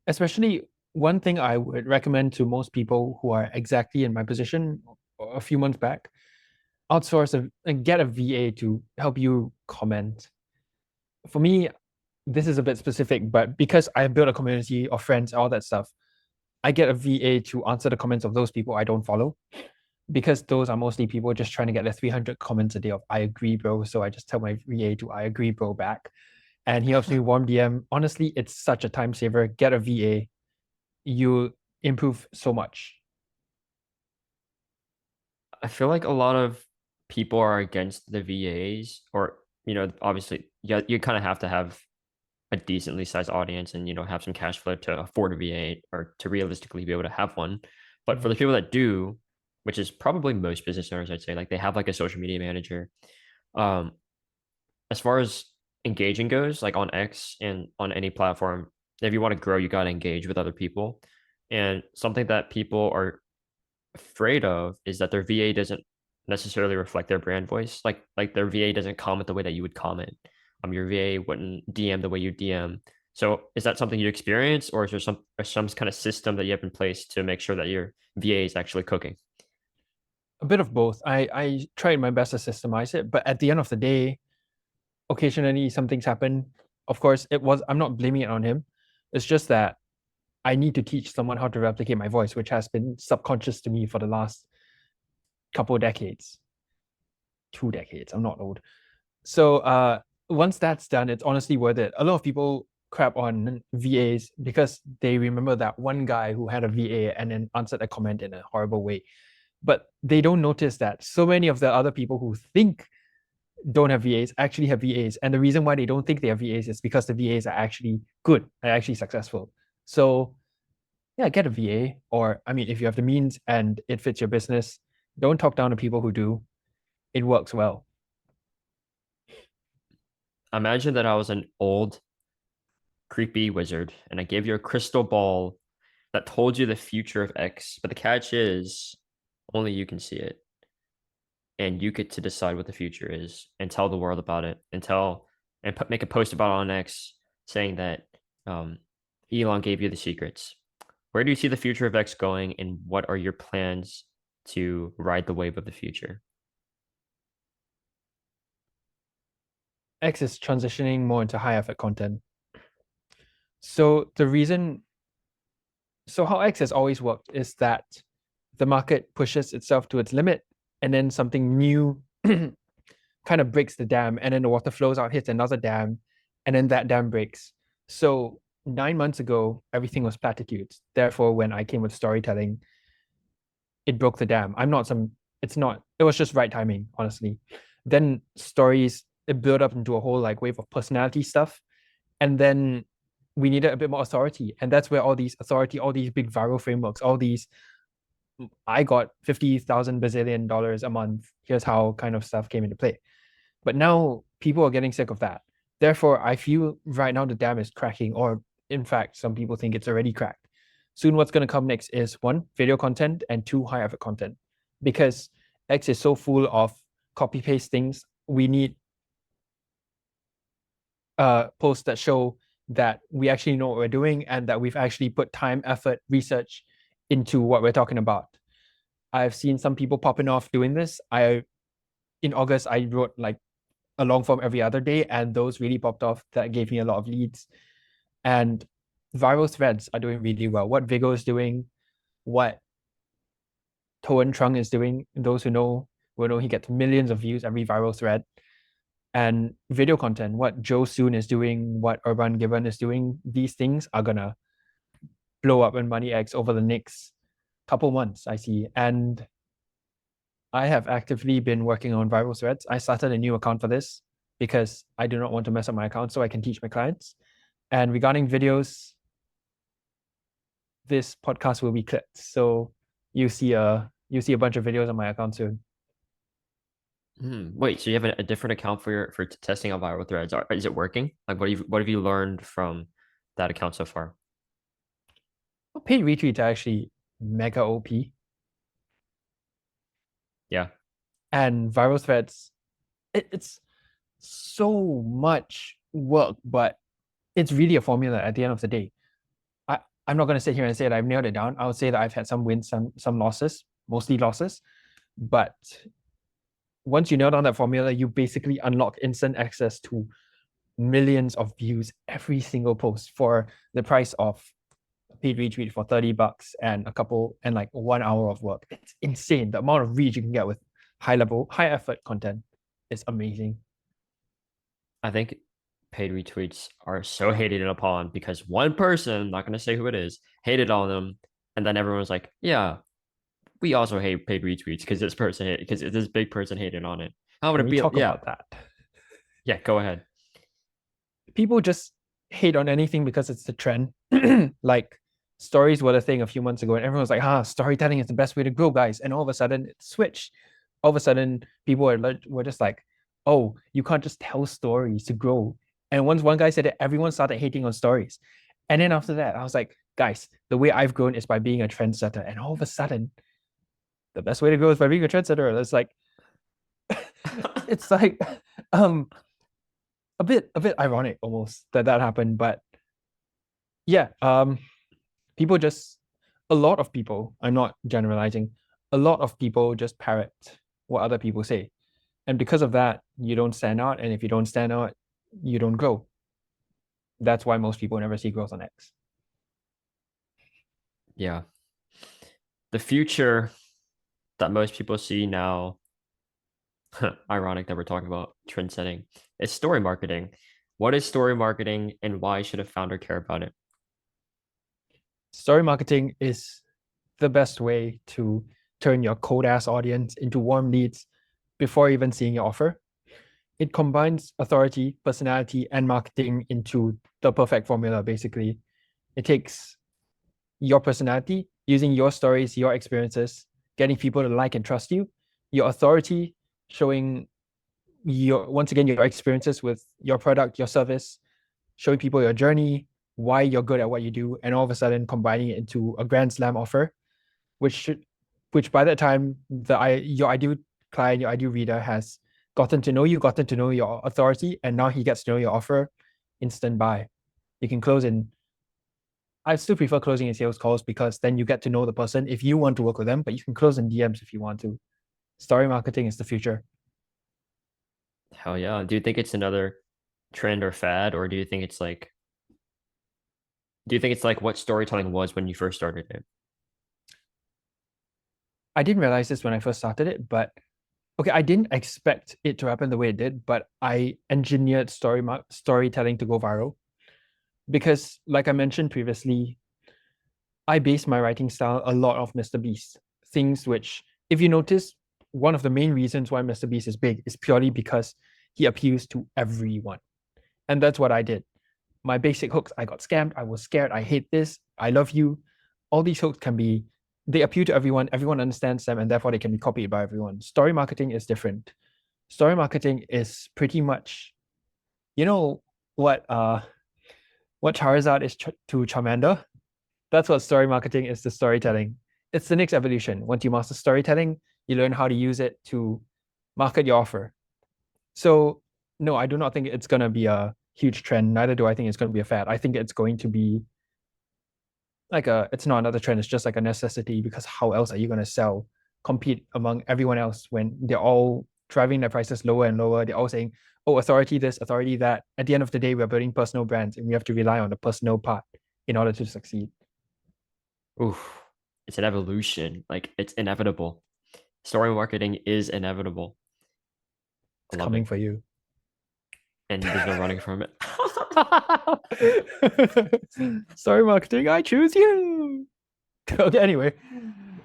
Especially one thing I would recommend to most people who are exactly in my position a few months back, outsource and get a VA to help you comment. For me, this is a bit specific, but because I built a community of friends, all that stuff, I get a VA to answer the comments of those people I don't follow. Because those are mostly people just trying to get the 300 comments a day of I agree, bro. So I just tell my VA to I agree, bro, back. And he helps me warm DM. Honestly, it's such a time saver. Get a VA. You improve so much. I feel like a lot of people are against the VAs, or obviously, yeah, you kind of have to have a decently sized audience and have some cash flow to afford a VA or to realistically be able to have one. But for Mm. the people that do, which is probably most business owners, I'd say, like they have like a social media manager. Um, as far as engaging goes, like on X and on any platform, if you want to grow, you got to engage with other people. And something that people are afraid of is that their VA doesn't necessarily reflect their brand voice. Like their VA doesn't comment the way that you would comment. Your VA wouldn't DM the way you DM. So is that something you experience, or is there some kind of system that you have in place to make sure that your VA is actually cooking? A bit of both. I tried my best to systemize it, but at the end of the day, occasionally some things happen. Of course, I'm not blaming it on him. It's just that I need to teach someone how to replicate my voice, which has been subconscious to me for the last couple of decades, 2 decades. I'm not old. So once that's done, it's honestly worth it. A lot of people crap on VAs because they remember that one guy who had a VA and then answered a comment in a horrible way. But they don't notice that so many of the other people who think don't have VAs actually have VAs. And the reason why they don't think they have VAs is because the VAs are actually good, are actually successful. So yeah, get a VA. Or I mean, if you have the means and it fits your business, don't talk down to people who do. It works well. Imagine that I was an old, creepy wizard and I gave you a crystal ball that told you the future of X, but the catch is only you can see it. And you get to decide what the future is and tell the world about it make a post about it on X saying that um, Elon gave you the secrets. Where do you see the future of X going, and what are your plans to ride the wave of the future? X is transitioning more into high effort content. So the reason, so how X has always worked is that the market pushes itself to its limit, and then something new kind of breaks the dam, and then the water flows out, hits another dam, and then that dam breaks. So 9 months ago, everything was platitudes. Therefore, when I came with storytelling, it broke the dam. It was just right timing, honestly. Then stories, it built up into a whole like wave of personality stuff. And then we needed a bit more authority. And that's where all these authority, all these big viral frameworks, all these I got 50,000 bazillion dollars a month. Here's how kind of stuff came into play. But now people are getting sick of that. Therefore, I feel right now the dam is cracking, or in fact, some people think it's already cracked. Soon, what's going to come next is one, video content, and two, high effort content. Because X is so full of copy paste things, we need posts that show that we actually know what we're doing and that we've actually put time, effort, research into what we're talking about. I've seen some people popping off doing this. In August, I wrote like a long form every other day, and those really popped off. That gave me a lot of leads. And viral threads are doing really well. What Vigo is doing, what Toan Trung is doing, those who know will know he gets millions of views every viral thread. And video content, what Joe Soon is doing, what Urban Gibbon is doing, these things are gonna blow up in Money X over the next couple months, I see. And I have actively been working on viral threads. I started a new account for this because I do not want to mess up my account so I can teach my clients. And regarding videos, this podcast will be clipped. So you see a bunch of videos on my account soon. Wait, so you have a different account for testing out viral threads? Is it working? Like, what have you learned from that account so far? Well, paid retweets are actually mega OP. Yeah. And viral threads, it's so much work, but it's really a formula at the end of the day. I'm not going to sit here and say that I've nailed it down. I would say that I've had some wins, some losses, mostly losses. But once you nail down that formula, you basically unlock instant access to millions of views every single post for the price of a paid retweet for $30 and like 1 hour of work. It's insane. The amount of reach you can get with high effort content is amazing. I think paid retweets are so hated upon because one person, I'm not going to say who it is, hated on them. And then everyone's like, yeah, we also hate paid retweets because this big person hated on it. How would Can it we be? talk Yeah. about that? Yeah. Go ahead. People just hate on anything because it's the trend. Like stories were the thing a few months ago, and everyone was like, storytelling is the best way to grow, guys. And all of a sudden it switched. All of a sudden, people were just like, oh, you can't just tell stories to grow. And once one guy said it, everyone started hating on stories. And then after that, I was like, guys, the way I've grown is by being a trendsetter. And all of a sudden, the best way to grow is by being a trendsetter. It's like um a bit ironic almost that happened, but Yeah, people just a lot of people, I'm not generalizing, a lot of people just parrot what other people say. And because of that, you don't stand out. And if you don't stand out, you don't grow. That's why most people never see growth on X. Yeah. The future that most people see now, ironic that we're talking about trend setting, is story marketing. What is story marketing and why should a founder care about it? Story marketing is the best way to turn your cold ass audience into warm leads before even seeing your offer. It combines authority, personality, and marketing into the perfect formula, basically. It takes your personality, using your stories, your experiences, getting people to like and trust you, your authority, showing your once again your experiences with your product, your service, showing people your journey, why you're good at what you do, and all of a sudden combining it into a grand slam offer, which should, which by that time your ideal client, your ideal reader has gotten to know you, gotten to know your authority, and now he gets to know your offer. Instant buy. You can close in. I still prefer closing in sales calls because then you get to know the person if you want to work with them, but you can close in DMs if you want to. Story marketing is the future. Hell yeah. Do you think it's another trend or fad, or do you think it's like what storytelling was when you first started it? I didn't realize this when I first started it, but okay, I didn't expect it to happen the way it did, but I engineered storytelling to go viral because, like I mentioned previously, I base my writing style a lot of Mr. Beast. Things which, if you notice, one of the main reasons why Mr. Beast is big is purely because he appeals to everyone. And that's what I did. My basic hooks, I got scammed, I was scared, I hate this, I love you. All these hooks can be, they appeal to everyone, everyone understands them, and therefore they can be copied by everyone. Story marketing is different. Story marketing is pretty much, you know what Charizard is to Charmander? That's what story marketing is to storytelling. It's the next evolution. Once you master storytelling, you learn how to use it to market your offer. So, no, I do not think it's going to be a huge trend. Neither do I think it's going to be a fad. I think it's going to be it's not another trend. It's just like a necessity because how else are you going to compete among everyone else when they're all driving their prices lower and lower? They're all saying, oh, authority this, authority that. At the end of the day, we're building personal brands and we have to rely on the personal part in order to succeed. Oof. It's an evolution. Like it's inevitable. Story marketing is inevitable. I It's love coming it. for you. And there's no running from it. Story marketing, I choose you. Okay, anyway.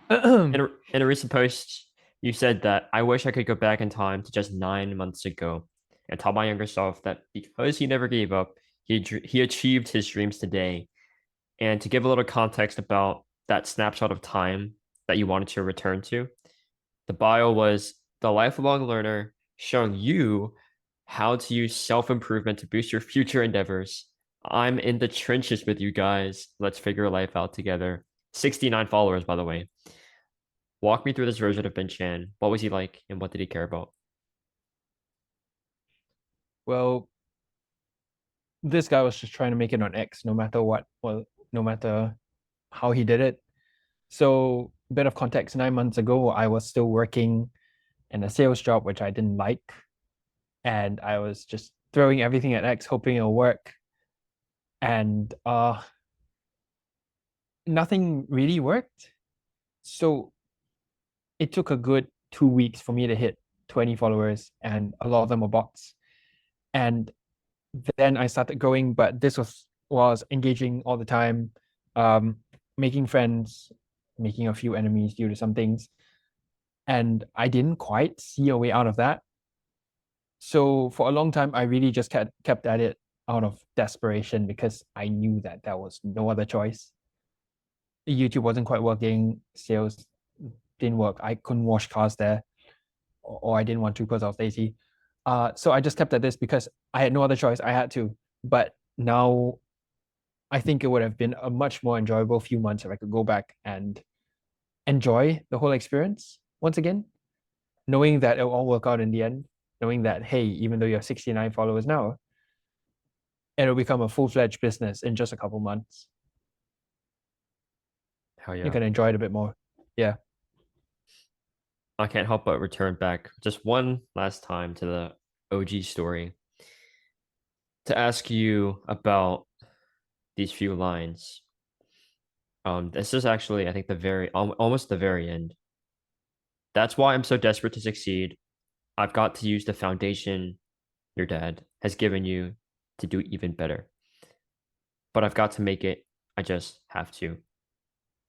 In a recent post, you said that I wish I could go back in time to just 9 months ago and tell my younger self that because he never gave up, he achieved his dreams today. And to give a little context about that snapshot of time that you wanted to return to, the bio was the lifelong learner showing you how to use self-improvement to boost your future endeavors. I'm in the trenches with you guys. Let's figure life out together. 69 followers, by the way. Walk me through this version of Ben Chan. What was he like and what did he care about? Well, this guy was just trying to make it on X, no matter what. Well, no matter how he did it. So, a bit of context, 9 months ago, I was still working in a sales job, which I didn't like. And I was just throwing everything at X, hoping it'll work. And nothing really worked. So it took a good 2 weeks for me to hit 20 followers, and a lot of them were bots. And then I started growing, but this was engaging all the time, um, making friends, making a few enemies due to some things. And I didn't quite see a way out of that. So for a long time, I really just kept at it out of desperation because I knew that there was no other choice. YouTube wasn't quite working, sales didn't work. I couldn't wash cars there, or I didn't want to because I was lazy. So I just kept at this because I had no other choice. I had to. But now I think it would have been a much more enjoyable few months if I could go back and enjoy the whole experience once again, knowing that it'll all work out in the end, knowing that, hey, even though you have 69 followers now, and it'll become a full-fledged business in just a couple months. Hell You yeah. can enjoy it a bit more. Yeah. I can't help but return back just one last time to the OG story to ask you about these few lines. This is actually, I think, almost the very end. That's why I'm so desperate to succeed. I've got to use the foundation your dad has given you to do even better. But I've got to make it. I just have to.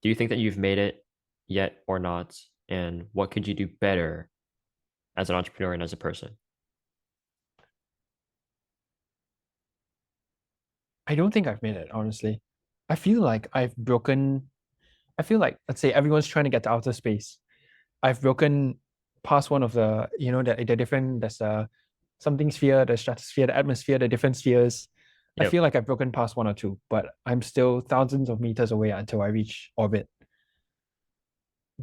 Do you think that you've made it yet or not? And what could you do better as an entrepreneur and as a person? I don't think I've made it, honestly. I feel like I've broken, I feel like, let's say everyone's trying to get to outer space. I've broken past one of the, the different, there's something sphere, the stratosphere, the atmosphere, the different spheres. I Yep. feel like I've broken past one or two, but I'm still thousands of meters away until I reach orbit.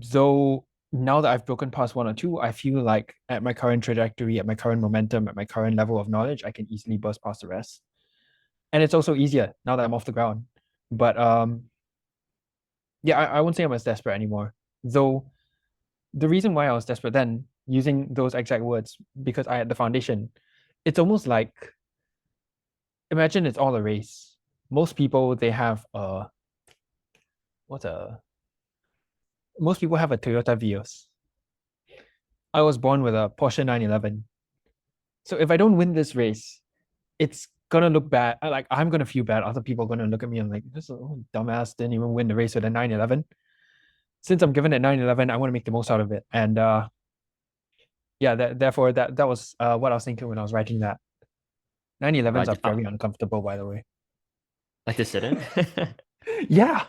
So now that I've broken past one or two, I feel like at my current trajectory, at my current momentum, at my current level of knowledge, I can easily burst past the rest. And it's also easier now that I'm off the ground. But yeah, I won't say I'm as desperate anymore. Though the reason why I was desperate then, using those exact words, because I had the foundation, it's almost like imagine it's all a race. Most people they have what's a most people have a Toyota Vios. I was born with a Porsche 911. So if I don't win this race, it's gonna look bad. Like I'm gonna feel bad. Other people are gonna look at me and like this dumbass didn't even win the race with a 911. Since I'm given it 911, I want to make the most out of it. And yeah, therefore that was what I was thinking when I was writing that. 911s are very uncomfortable, by the way. Like to sit in? Yeah,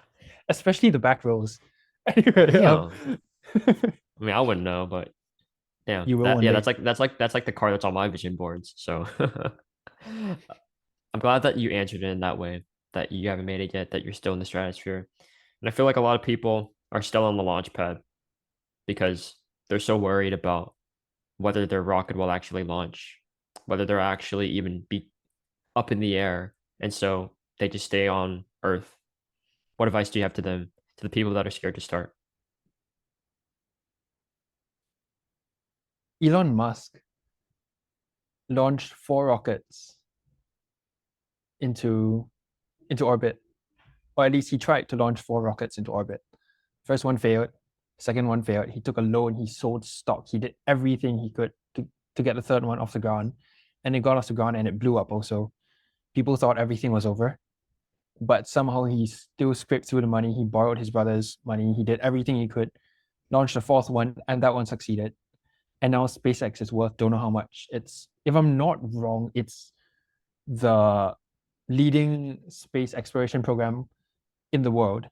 especially the back rows. Anyway, Damn. I mean, I wouldn't know, but damn. you will That one yeah, day. that's like the car that's on my vision boards. So I'm glad that you answered it in that way, that you haven't made it yet, that you're still in the stratosphere. And I feel like a lot of people are still on the launch pad because they're so worried about whether their rocket will actually launch, whether they're actually even be up in the air. And so they just stay on Earth. What advice do you have to them, to the people that are scared to start? Elon Musk launched 4 rockets into orbit, or at least he tried to launch 4 rockets into orbit. First one failed, second one failed. He took a loan, he sold stock, he did everything he could to get the third one off the ground, and it got off the ground and it blew up. Also, people thought everything was over, but somehow he still scraped through the money. He borrowed his brother's money. He did everything he could, launched the fourth one, and that one succeeded. And now SpaceX is worth don't know how much. It's, if I'm not wrong, it's the leading space exploration program in the world.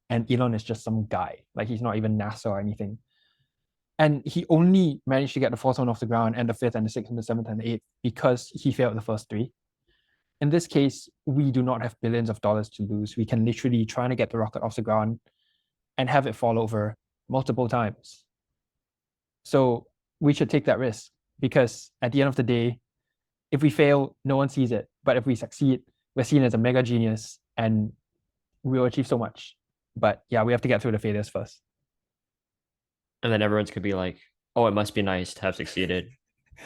And Elon is just some guy. Like he's not even NASA or anything. And he only managed to get the fourth one off the ground and the fifth and the sixth and the seventh and the eighth because he failed the first three. In this case, we do not have billions of dollars to lose. We can literally try to get the rocket off the ground and have it fall over multiple times. So we should take that risk because at the end of the day, if we fail, no one sees it. But if we succeed, we're seen as a mega genius and we'll achieve so much. But yeah, we have to get through the failures first. And then everyone's gonna be like, "Oh, it must be nice to have succeeded,"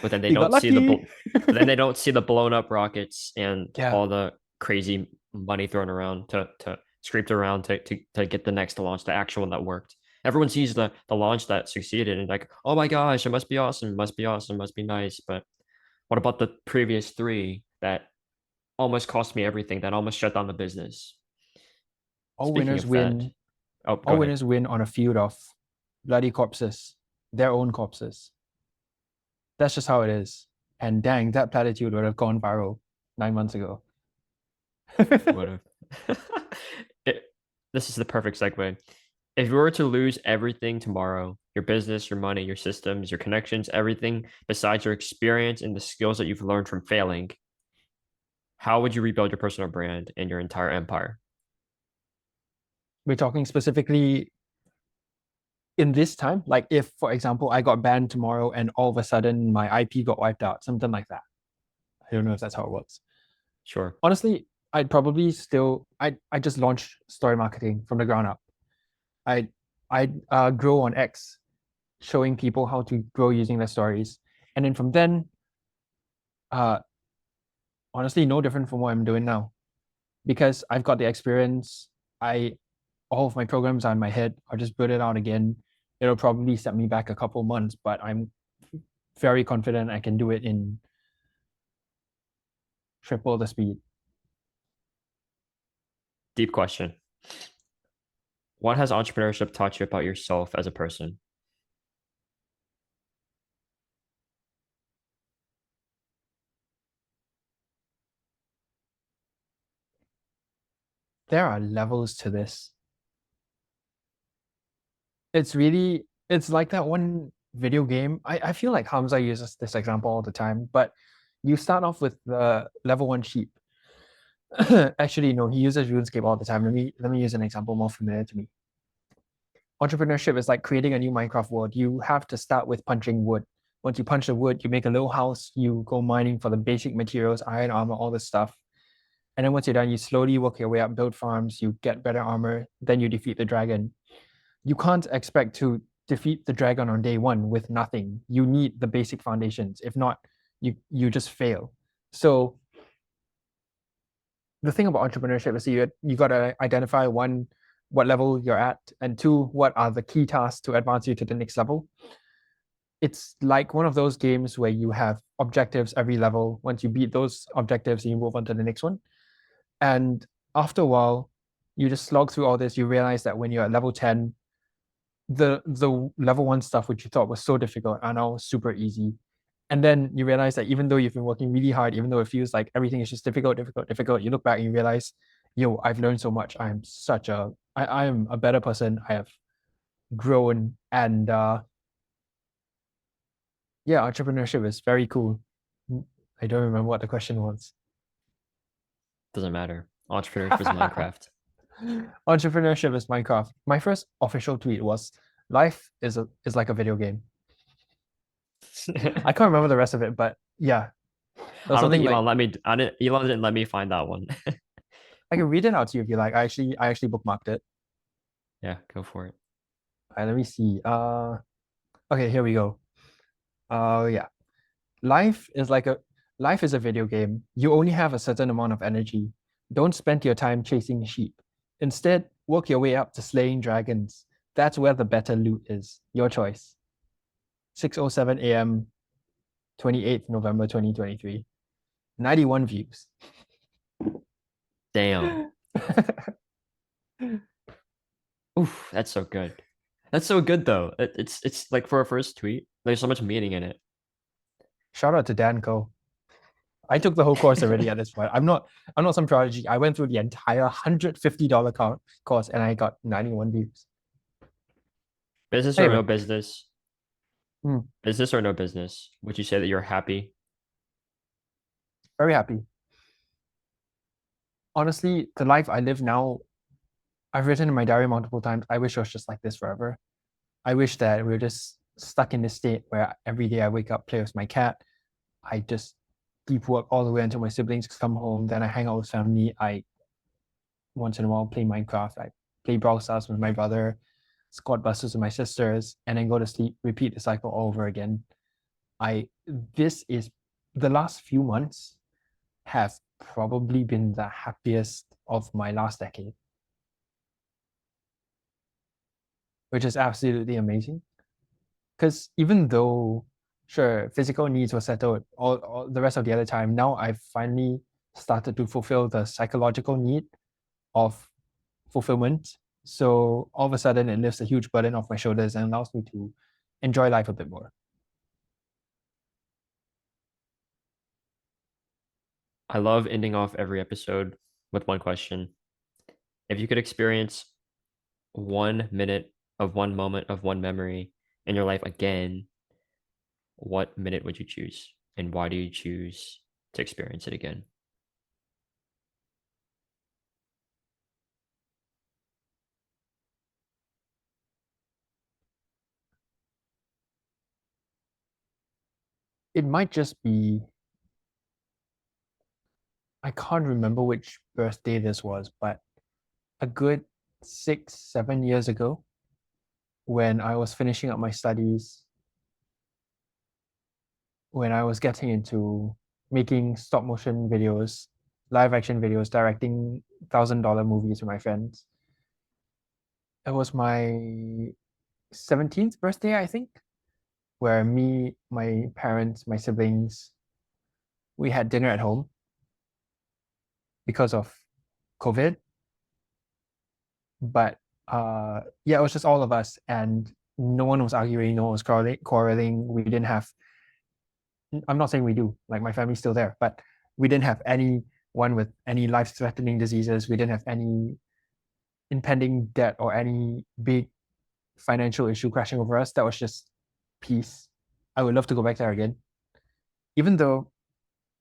but then they You got don't see the lucky. but then they don't see the blown up rockets and Yeah. all the crazy money thrown around to scraped around to get the next launch, the actual one that worked. Everyone sees the launch that succeeded and like, oh my gosh, it must be awesome, it must be awesome, it must be nice. But what about the previous three that almost cost me everything, that almost shut down the business? All Speaking winners of that, win. oh, All go ahead. winners win on a field of bloody corpses, their own corpses. That's just how it is. And dang, that platitude would have gone viral 9 months ago. Would have. It, this is the perfect segue. If you were to lose everything tomorrow, your business, your money, your systems, your connections, everything besides your experience and the skills that you've learned from failing, how would you rebuild your personal brand and your entire empire? We're talking specifically in this time, like if, for example, I got banned tomorrow and all of a sudden my IP got wiped out, something like that. I don't know if that's how it works. Sure. Honestly, I'd probably still I just launch story marketing from the ground up. I I grow on X, showing people how to grow using their stories, and then from then, uh, honestly, no different from what I'm doing now because I've got the experience. I all of my programs are in my head. I'll just build it out again. It'll probably set me back a couple months, but I'm very confident I can do it in triple the speed. Deep question. What has entrepreneurship taught you about yourself as a person? There are levels to this. It's like that one video game. I feel like Hamza uses this example all the time, but you start off with the level one sheep. Actually, no, he uses RuneScape all the time. Let me use an example more familiar to me. Entrepreneurship is like creating a new Minecraft world. You have to start with punching wood. Once you punch the wood, you make a little house, you go mining for the basic materials, iron armor, all this stuff. And then once you're done, you slowly work your way up, build farms, you get better armor, then you defeat the dragon. You can't expect to defeat the dragon on day one with nothing. You need the basic foundations. If not, you just fail. So the thing about entrepreneurship is you got to identify one, what level you're at, and two, what are the key tasks to advance you to the next level. It's like one of those games where you have objectives every level. Once you beat those objectives, you move on to the next one. And after a while, you just slog through all this. You realize that when you're at level 10, the level one stuff which you thought was so difficult are now super easy. And then you realize that even though you've been working really hard, even though it feels like everything is just difficult, difficult, difficult, you look back and you realize, yo, I've learned so much. I am a better person. I have grown, and yeah, entrepreneurship is very cool. I don't remember what the question was. Doesn't matter. Entrepreneurship is Minecraft. Entrepreneurship is Minecraft. My first official tweet was life is like a video game. I can't remember the rest of it, but yeah, it was I don't something think like Elon didn't let me find that one. I can read it out to you if you like. I actually bookmarked it. Yeah, go for it. All right, let me see. Okay, here we go. Yeah. Life is like a life is a video game. You only have a certain amount of energy. Don't spend your time chasing sheep. Instead, work your way up to slaying dragons. That's where the better loot is. Your choice. 6:07 a.m. 28th November 2023. 91 views. Damn. Oof, that's so good. That's so good though. It's like for a first tweet, there's so much meaning in it. Shout out to Dan Co. I took the whole course already at this point. I'm not some prodigy. I went through the entire $150 course and I got 91 views. Business or no Anyway, business? hmm, Business or no business? Would you say that you're happy? very happy. Honestly, the life I live now, I've written in my diary multiple times. I wish I was just like this forever. I wish that we were just stuck in this state where every day I wake up, play with my cat. I just deep work all the way until my siblings come home. Then I hang out with family. I once in a while play Minecraft. I play Brawl Stars with my brother, squad busters with my sisters, and then go to sleep, repeat the cycle all over again. I this is the last few months have probably been the happiest of my last decade, which is absolutely amazing. Because even though, sure, physical needs were settled all the rest of the other time, now I've finally started to fulfill the psychological need of fulfillment. So all of a sudden, it lifts a huge burden off my shoulders and allows me to enjoy life a bit more. I love ending off every episode with one question. If you could experience 1 minute of one moment of one memory in your life again, what minute would you choose? And why do you choose to experience it again? It might just be I can't remember which birthday this was, but a good 6, 7 years ago, when I was finishing up my studies, when I was getting into making stop motion videos, live action videos, directing $1,000 movies with my friends. It was my 17th birthday, I think, where me, my parents, my siblings, we had dinner at home because of COVID. But yeah, it was just all of us, and no one was arguing, no one was quarreling. We didn't have. I'm not saying we do. Like my family's still there, but we didn't have anyone with any life-threatening diseases. We didn't have any impending debt or any big financial issue crashing over us. That was just peace. I would love to go back there again, even though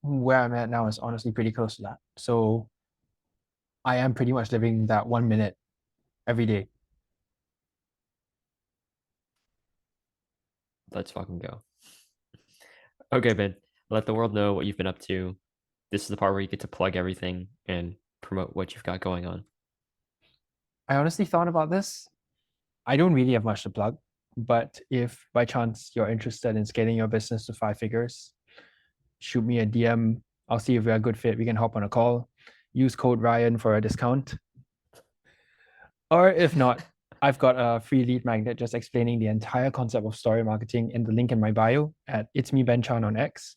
where I'm at now is honestly pretty close to that. So I am pretty much living that 1 minute every day. Let's fucking go. Okay, Ben, let the world know what you've been up to. This is the part where you get to plug everything and promote what you've got going on. I honestly thought about this. I don't really have much to plug, but if by chance you're interested in scaling your business to 5 figures, shoot me a DM. I'll see if we're a good fit. We can hop on a call. Use code Ryan for a discount. Or if not, I've got a free lead magnet just explaining the entire concept of story marketing in the link in my bio at It's Me Ben Chan on X.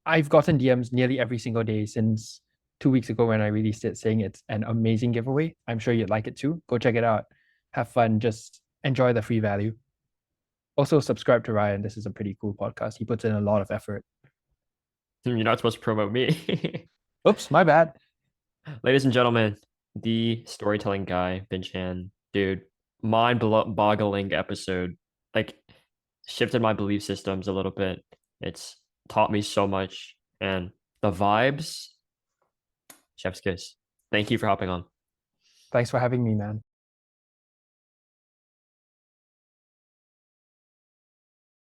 I've gotten DMs nearly every single day since 2 weeks ago when I released it, saying it's an amazing giveaway. I'm sure you'd like it too. Go check it out. Have fun. Just enjoy the free value. Also, subscribe to Ryan. This is a pretty cool podcast. He puts in a lot of effort. You're not supposed to promote me. Oops, my bad. Ladies and gentlemen, the storytelling guy, Ben Chan, dude, mind-boggling episode. Like, shifted my belief systems a little bit. It's taught me so much. And the vibes, chef's kiss. Thank you for hopping on. Thanks for having me, man.